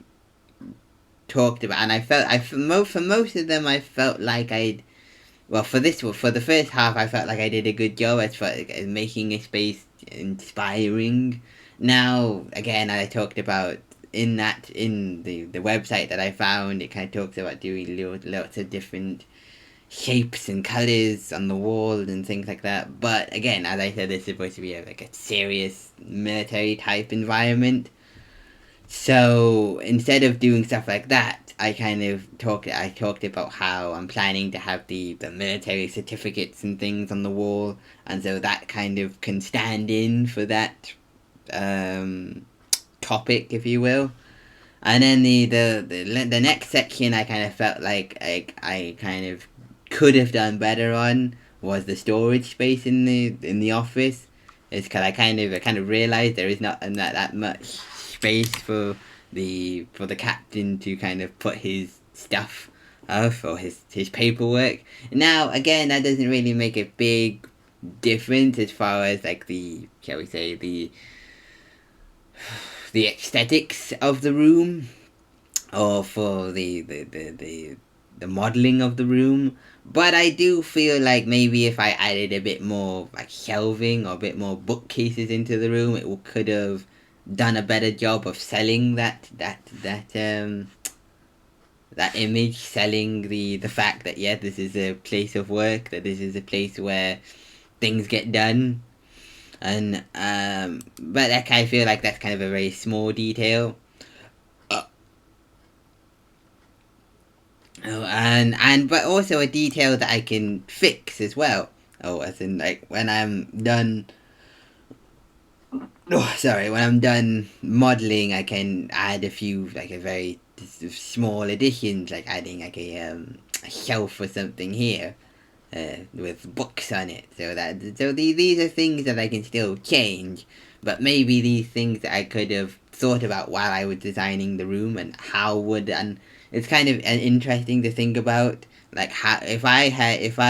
talked about, and for most of them, I felt like for the first half, I felt like I did a good job as far as making a space inspiring. Now, again, I talked about in the website that I found, it kind of talks about doing lots of different shapes and colors on the wall and things like that. But again, as I said, it's supposed to be like a serious military type environment. So instead of doing stuff like that, I talked about how I'm planning to have the military certificates and things on the wall, and so that kind of can stand in for that topic, if you will. And then the next section, I kind of felt like I kind of could have done better on, was the storage space in the office. It's because I kind of realized there is not that much space for the captain to kind of put his stuff of, or his paperwork. Now, again, that doesn't really make a big difference as far as like the, shall we say, the aesthetics of the room, or for the modeling of the room. But I do feel like maybe if I added a bit more like shelving, or a bit more bookcases into the room, could have done a better job of selling that image, selling the fact that, yeah, this is a place of work, that this is a place where things get done. And but like, I feel like that's kind of a very small detail. Oh, and but also a detail that I can fix as well. Oh, as in, like, when I'm done. Oh, sorry. When I'm done modeling, I can add a few, like, a very small additions, like adding like a shelf or something here, with books on it. These are things that I can still change, but maybe these things that I could have thought about while I was designing the room, and it's kind of interesting to think about, like, how if I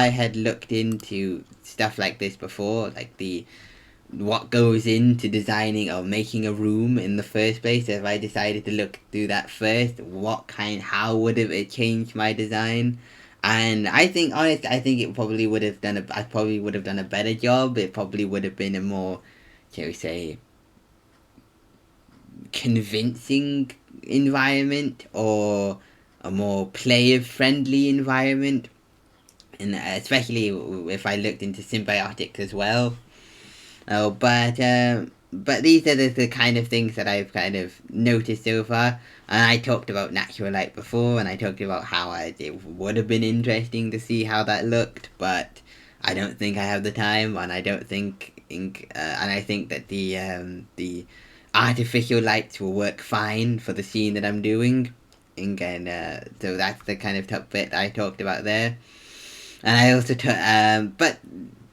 had looked into stuff like this before, like the what goes into designing or making a room in the first place. If I decided to look through that first, how would it changed my design? And I think it probably would have I probably would have done a better job. It probably would have been a more, shall we say, convincing environment, or a more player friendly environment. And especially if I looked into symbiotics as well. Oh, but these are the kind of things that I've kind of noticed so far. And I talked about natural light before, and I talked about how it would have been interesting to see how that looked, but I don't think I have the time, and I don't think, and I think that the artificial lights will work fine for the scene that I'm doing. And so that's the kind of top bit I talked about there. And I also but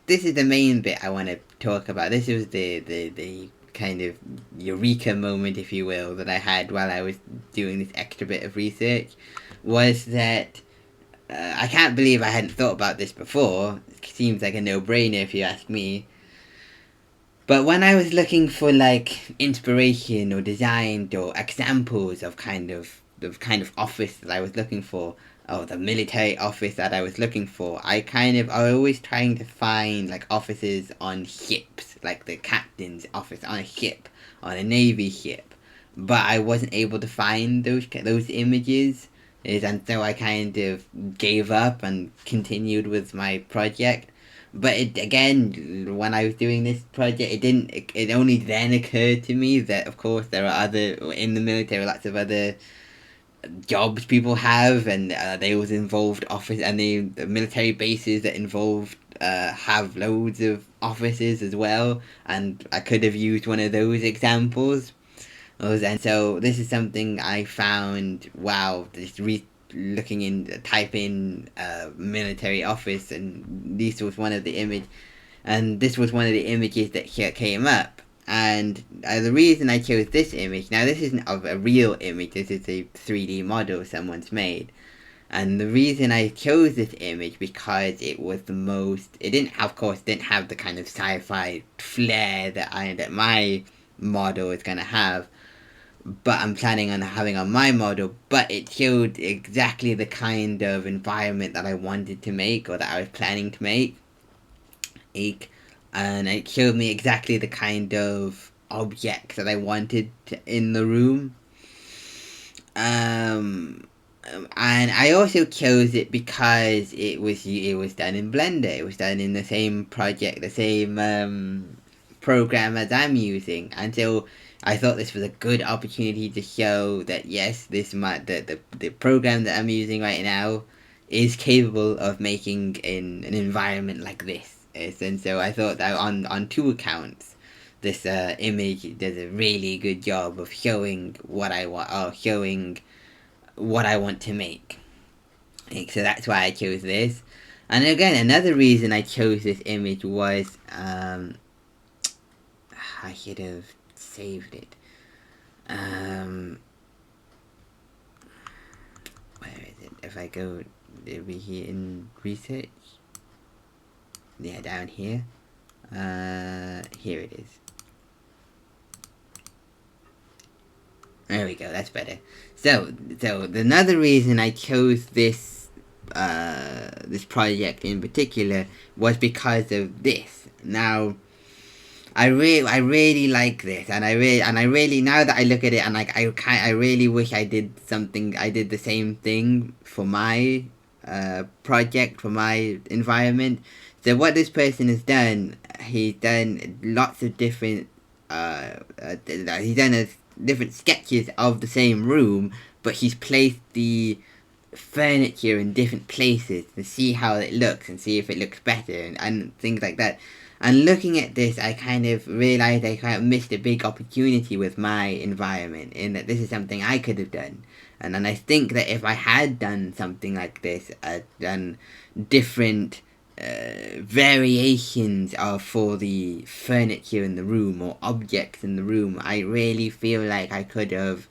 this is the main bit I want to talk about. This was the kind of eureka moment, if you will, that I had while I was doing this extra bit of research. Was that I can't believe I hadn't thought about this before. It seems like a no-brainer if you ask me. But when I was looking for, like, inspiration or design or examples of the kind of office that I was looking for, or the military office that I was looking for, I was always trying to find, like, offices on ships, like the captain's office on a ship, on a navy ship. But I wasn't able to find those images, and so I kind of gave up and continued with my project. But again, when I was doing this project, it only then occurred to me that, of course, there are in the military, lots of other jobs people have, and they always involved office, and the military bases that involved have loads of offices as well, and I could have used one of those examples. And so this is something I found. Wow, just looking in, type in military office, and this was one of the images that came up. And the reason I chose this image, now this isn't of a real image, this is a 3D model someone's made. And the reason I chose this image because it was the most, it didn't, of course, didn't have the kind of sci-fi flair that my model is going to have, but I'm planning on having on my model, but it showed exactly the kind of environment that I wanted to make, or that I was planning to make. And it showed me exactly the kind of objects that I wanted in the room. And I also chose it because it was done in Blender. It was done in the same project, the same program as I'm using, and so I thought this was a good opportunity to show that yes, the program that I'm using right now is capable of making an environment like this. And so I thought that on two accounts, this image does a really good job of showing what I want, or showing what I want to make. So that's why I chose this. And again, another reason I chose this image was I should have saved it. Where is it? If I go, it'll be here in research. Yeah, down here. Here it is. There we go, that's better. So another reason I chose this project in particular was because of this. Now, I really like this, and I really now that I look at it, and I really wish I did the same thing for my project, for my environment. So what this person has done, he's done lots of different he's done different sketches of the same room, but he's placed the furniture in different places to see how it looks and see if it looks better, and things like that. And looking at this, I kind of realized I kind of missed a big opportunity with my environment, in that this is something I could have done. And I think that if I had done something like this, done different variations for the furniture in the room or objects in the room, I really feel like I could have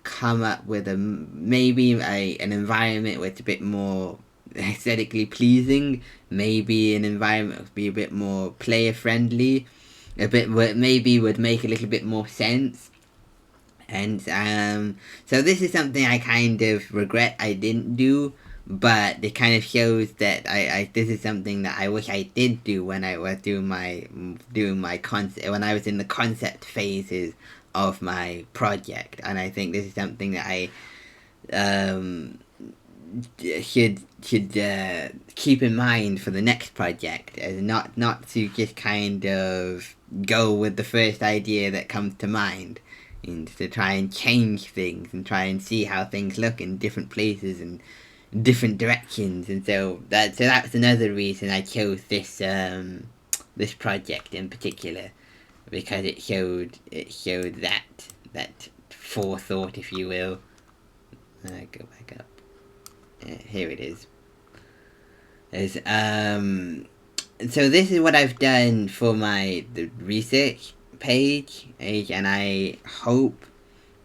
come up with maybe an environment where it's a bit more aesthetically pleasing, maybe an environment would be a bit more player friendly, a bit maybe would make a little bit more sense. And so this is something I kind of regret I didn't do, but it kind of shows that this is something that I wish I did do when I was doing my concept, when I was in the concept phases of my project. And I think this is something that I should keep in mind for the next project, as not to just kind of go with the first idea that comes to mind, and to try and change things and try and see how things look in different places and different directions. And so that's another reason I chose this this project in particular, because it showed that forethought, if you will. Go back up. Here it is. So this is what I've done for the research page, and I hope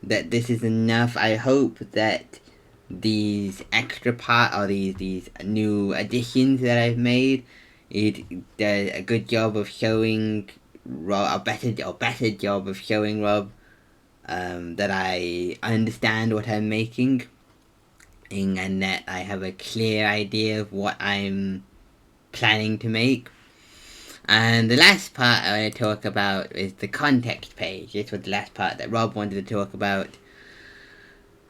that this is enough. I hope that these extra or these new additions that I've made, it does a good job of showing Rob, a better job of showing Rob that I understand what I'm making, and that I have a clear idea of what I'm planning to make. And the last part I want to talk about is the context page. This was the last part that Rob wanted to talk about.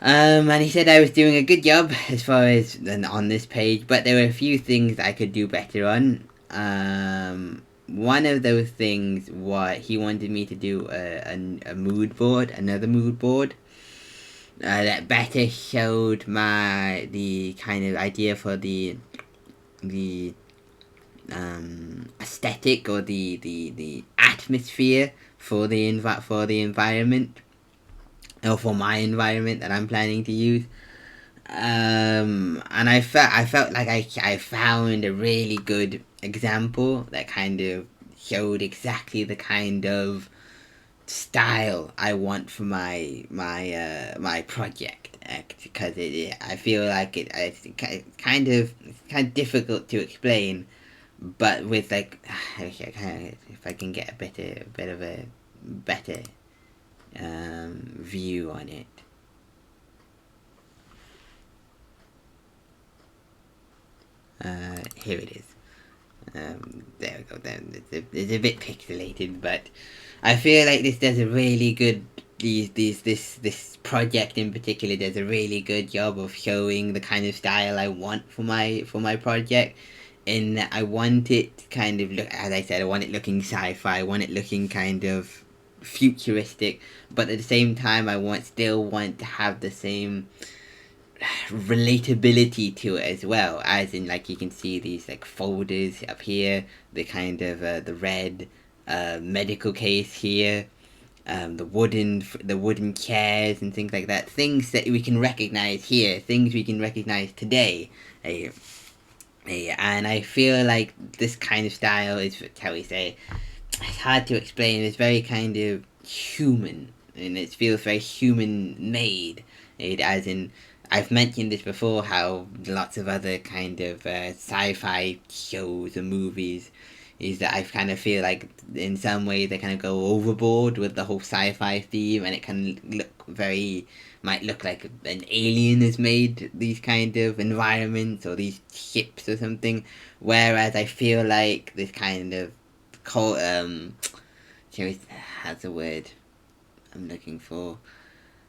And he said I was doing a good job as far as on this page, but there were a few things I could do better on. One of those things was he wanted me to do a mood board, another mood board, that better showed the kind of idea for the aesthetic or the atmosphere for for the environment, or for my environment that I'm planning to use. And I felt like I found a really good example that kind of showed exactly the kind of style I want for my project, because I feel like it's kind of difficult to explain, but with like if I can get a bit of a better view on it. Here it is. There we go. Then it's a bit pixelated, but I feel like this does a really good. This project in particular does a really good job of showing the kind of style I want for my project. In that I want it kind of look, as I said, I want it looking sci-fi. I want it looking kind of futuristic, but at the same time, still want to have the same relatability to it as well, as in, like, you can see these like folders up here, the kind of the red medical case here, the wooden chairs and things like that, things that we can recognize here, things we can recognize today. And I feel like this kind of style is, how we say, it's hard to explain, it's very kind of human, and it feels very human made. As in, I've mentioned this before, how lots of other kind of sci-fi shows and movies is that I kind of feel like in some ways they kind of go overboard with the whole sci-fi theme, and it can might look like an alien has made these kind of environments or these ships or something, whereas I feel like this kind of cold how's the word I'm looking for,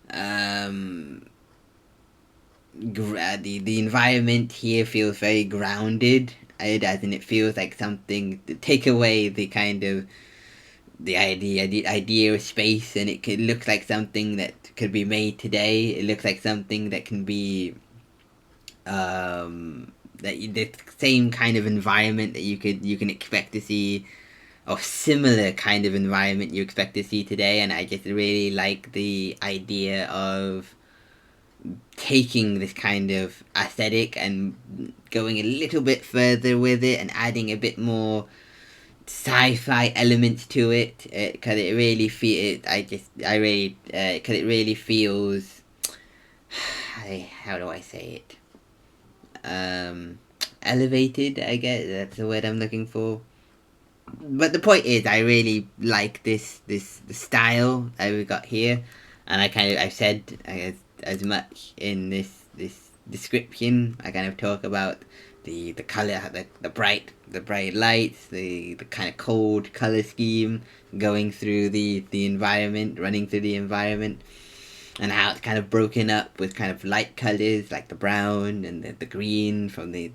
the environment here feels very grounded, as in it feels like something to take away the kind of the idea of space, and it looks like something that could be made today. It looks like something that can be the same kind of environment that you can expect to see, or similar kind of environment you expect to see today. And I just really like the idea of taking this kind of aesthetic and going a little bit further with it and adding a bit more sci-fi elements to it, because it really because it really feels how do I say it, elevated, I guess that's the word I'm looking for. But the point is, I really like the style that we got here, and I've said as much in this description. I kind of talk about the color, the bright lights, the kind of cold color scheme going through the environment, running through the environment, and how it's kind of broken up with kind of light colors like the brown and the green from the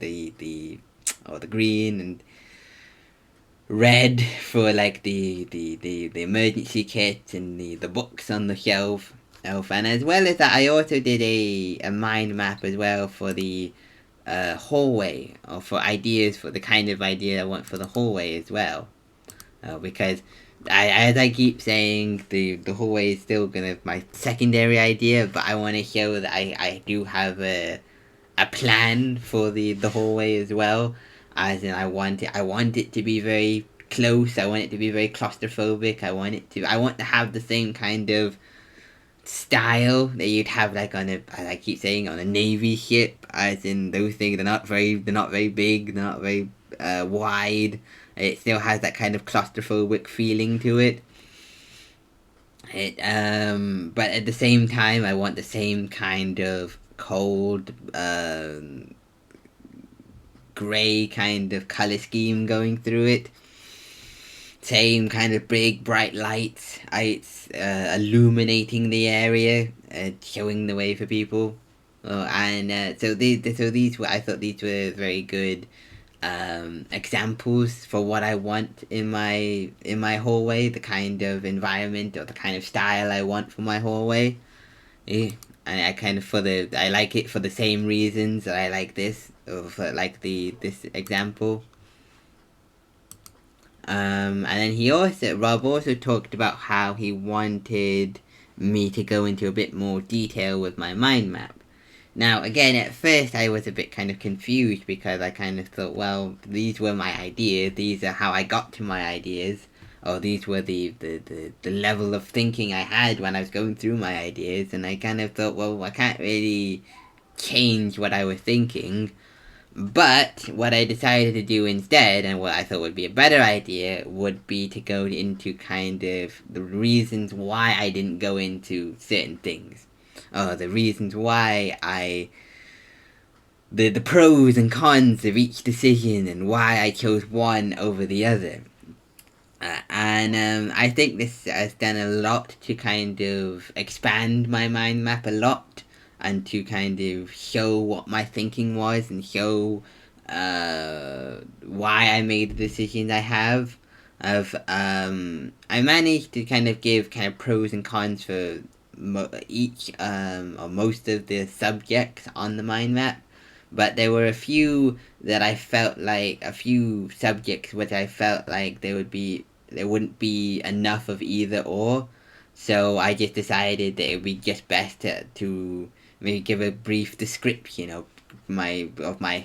green, and red for like the emergency kit and the books on the shelf. And as well as that, I also did a mind map as well for the hallway, or for ideas for the kind of idea I want for the hallway as well. Because as I keep saying, the hallway is still gonna my secondary idea, but I want to show that I do have a plan for the hallway as well. As in, I want it to be very close. I want it to be very claustrophobic. I want to have the same kind of style that you'd have, like, on a, as I keep saying, on a navy ship. As in, those things, they're not very big, they're not very wide. It still has that kind of claustrophobic feeling to it. But at the same time, I want the same kind of cold, grey kind of color scheme going through it. Same kind of big bright lights. It's illuminating the area, showing the way for people. So these were, I thought these were very good examples for what I want in my hallway, the kind of environment or the kind of style I want for my hallway. Yeah. And I kind of I like it for the same reasons that I like this, or for like this example. And then Rob also talked about how he wanted me to go into a bit more detail with my mind map. Now, again, at first I was a bit kind of confused because I kind of thought, well, these were my ideas, these are how I got to my ideas, or these were the level of thinking I had when I was going through my ideas, and I kind of thought, well, I can't really change what I was thinking. But what I decided to do instead, and what I thought would be a better idea, would be to go into kind of the reasons why I didn't go into certain things. The reasons why the pros and cons of each decision and why I chose one over the other. And I think this has done a lot to kind of expand my mind map a lot and to kind of show what my thinking was and show why I made the decisions I have. I managed to kind of give kind of pros and cons for each or most of the subjects on the mind map, but there were a few that I felt like a few subjects which I felt like there wouldn't be enough of either or. So I just decided that it would be just best to maybe give a brief description of my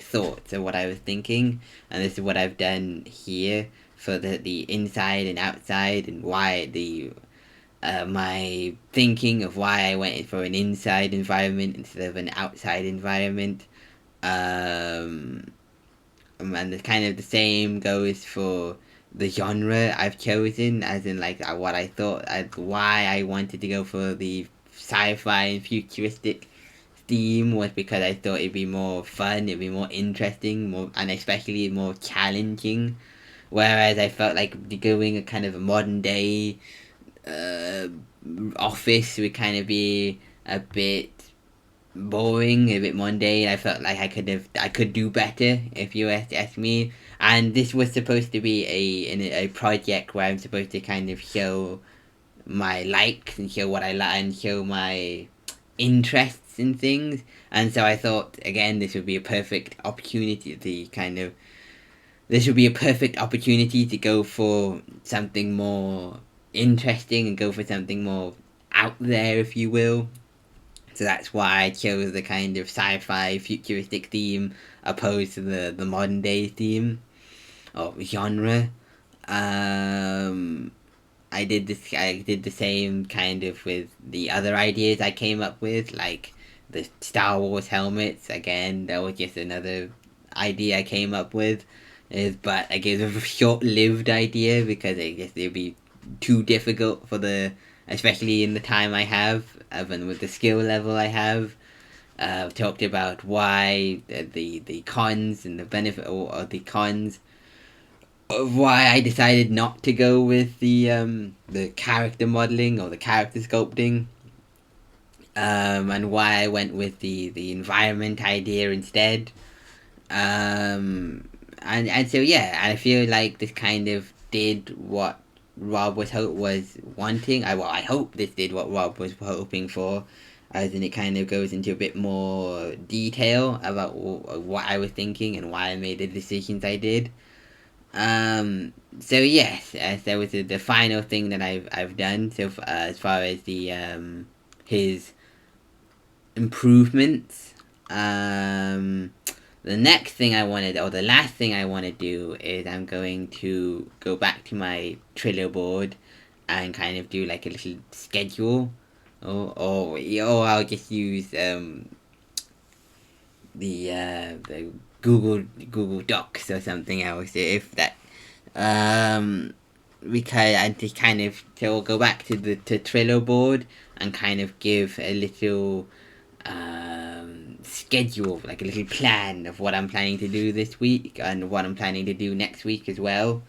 thoughts of what I was thinking, and this is what I've done here for the inside and outside, and why my thinking of why I went for an inside environment instead of an outside environment. And the kind of the same goes for the genre I've chosen, as in like what I thought, why I wanted to go for the sci-fi and futuristic theme was because I thought it'd be more fun, it'd be more interesting, and especially more challenging. Whereas I felt like going a kind of a modern day uh, office would kind of be a bit boring, a bit mundane. I felt like I could do better if you ask me. And this was supposed to be a project where I'm supposed to kind of show my likes and show what I like and show my interests in things. And so I thought again this would be a perfect opportunity to go for something more interesting and go for something more out there, if you will. So that's why I chose the kind of sci-fi futuristic theme opposed to the modern day theme or genre. Um, I did the same kind of with the other ideas I came up with, like the Star Wars helmets. Again, that was just another idea I came up with. But I gave it a short-lived idea because it'd be too difficult especially in the time I have, even with the skill level I have. I've talked about why the cons and the benefit, or the cons of why I decided not to go with the character modeling or the character sculpting, and why I went with the environment idea instead. And so yeah, I feel like this kind of did what Rob was wanting. I hope this did what Rob was hoping for, as in it kind of goes into a bit more detail about what I was thinking and why I made the decisions I did. So yes, that was the final thing that I've done. So as far as his improvements, the next thing or the last thing I want to do is I'm going to go back to my Trello board and kind of do like a little schedule, or I'll just use the Google Docs or something else, if that, because I just kind of to go back to the Trello board and kind of give a little schedule, like a little plan of what I'm planning to do this week and what I'm planning to do next week as well,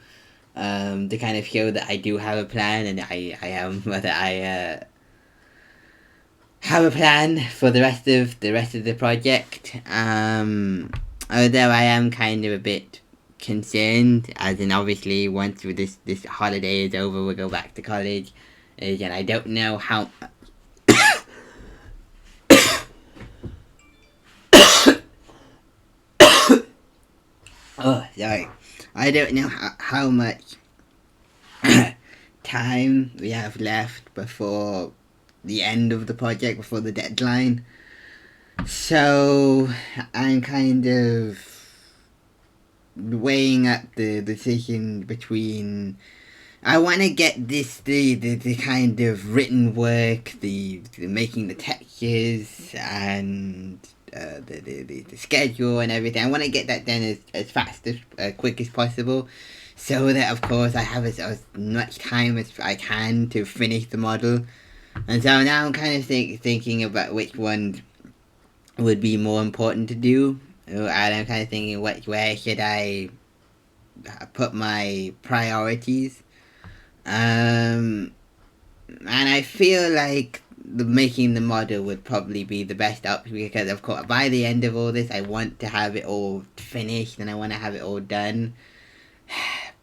to kind of show that I do have a plan, and I am that I have a plan for the rest of the project. Although I am kind of a bit concerned, as in obviously once this holiday is over, we'll go back to college, and I don't know how. Oh, sorry. I don't know how much time we have left before the end of the project, before the deadline. So I'm kind of weighing up the decision between I want to get the kind of written work, the making the textures and the schedule and everything. I want to get that done as fast as quick as possible, so that of course I have as much time as I can to finish the model. And so now I'm kind of thinking about which one would be more important to do. And I'm kind of thinking where should I put my priorities. And I feel like making the model would probably be the best option because, of course, by the end of all this, I want to have it all finished and I want to have it all done.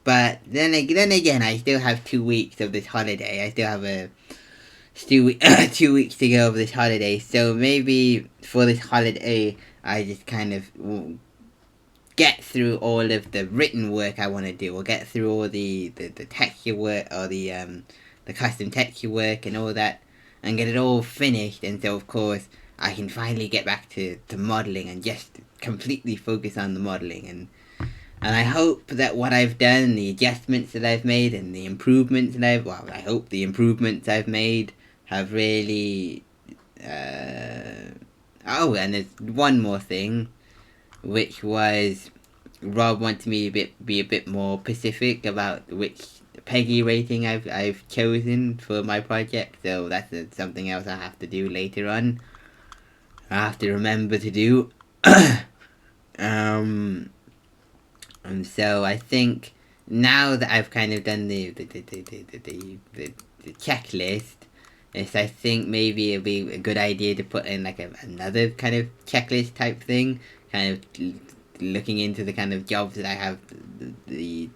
But then again, I still have 2 weeks of this holiday. I still have 2 weeks to go of this holiday. So maybe for this holiday, I just kind of get through all of the written work I want to do, or get through all the texture work, or the custom texture work and all that, and get it all finished. And so, of course, I can finally get back to modeling and just completely focus on the modeling. And I hope that what I've done, the adjustments that I've made, and the improvements that I hope the improvements I've made have really. Oh, and there's one more thing, which was Rob wanted me to be a bit more specific about which Peggy rating I've chosen for my project. So that's something else I have to do later on. I have to remember to do. And so I think now that I've kind of done the checklist, is I think maybe it'd be a good idea to put in like another kind of checklist type thing, kind of looking into the kind of jobs that I have, the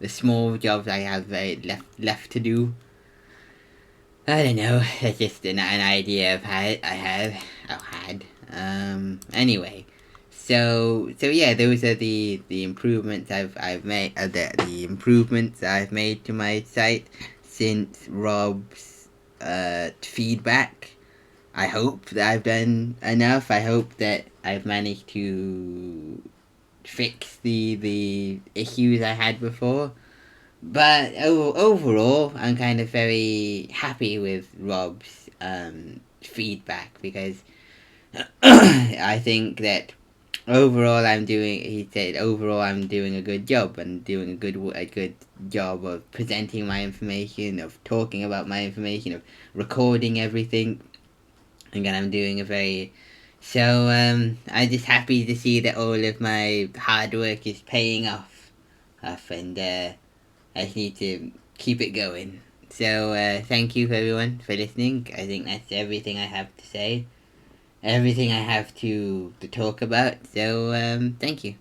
small jobs I have left to do. I don't know. That's just an idea I've had. Anyway, so yeah, those are the improvements I've made. The improvements I've made to my site since Rob's feedback. I hope that I've done enough. I hope that I've managed to fix the issues I had before. But overall, I'm kind of very happy with Rob's feedback because I think that overall he said overall I'm doing a good job and doing a good job of presenting my information, of talking about my information, of recording everything. Again, I'm doing a very so I'm just happy to see that all of my hard work is paying off, and I just need to keep it going. So thank you everyone for listening. I think that's everything I have to say, everything I have to talk about. So thank you.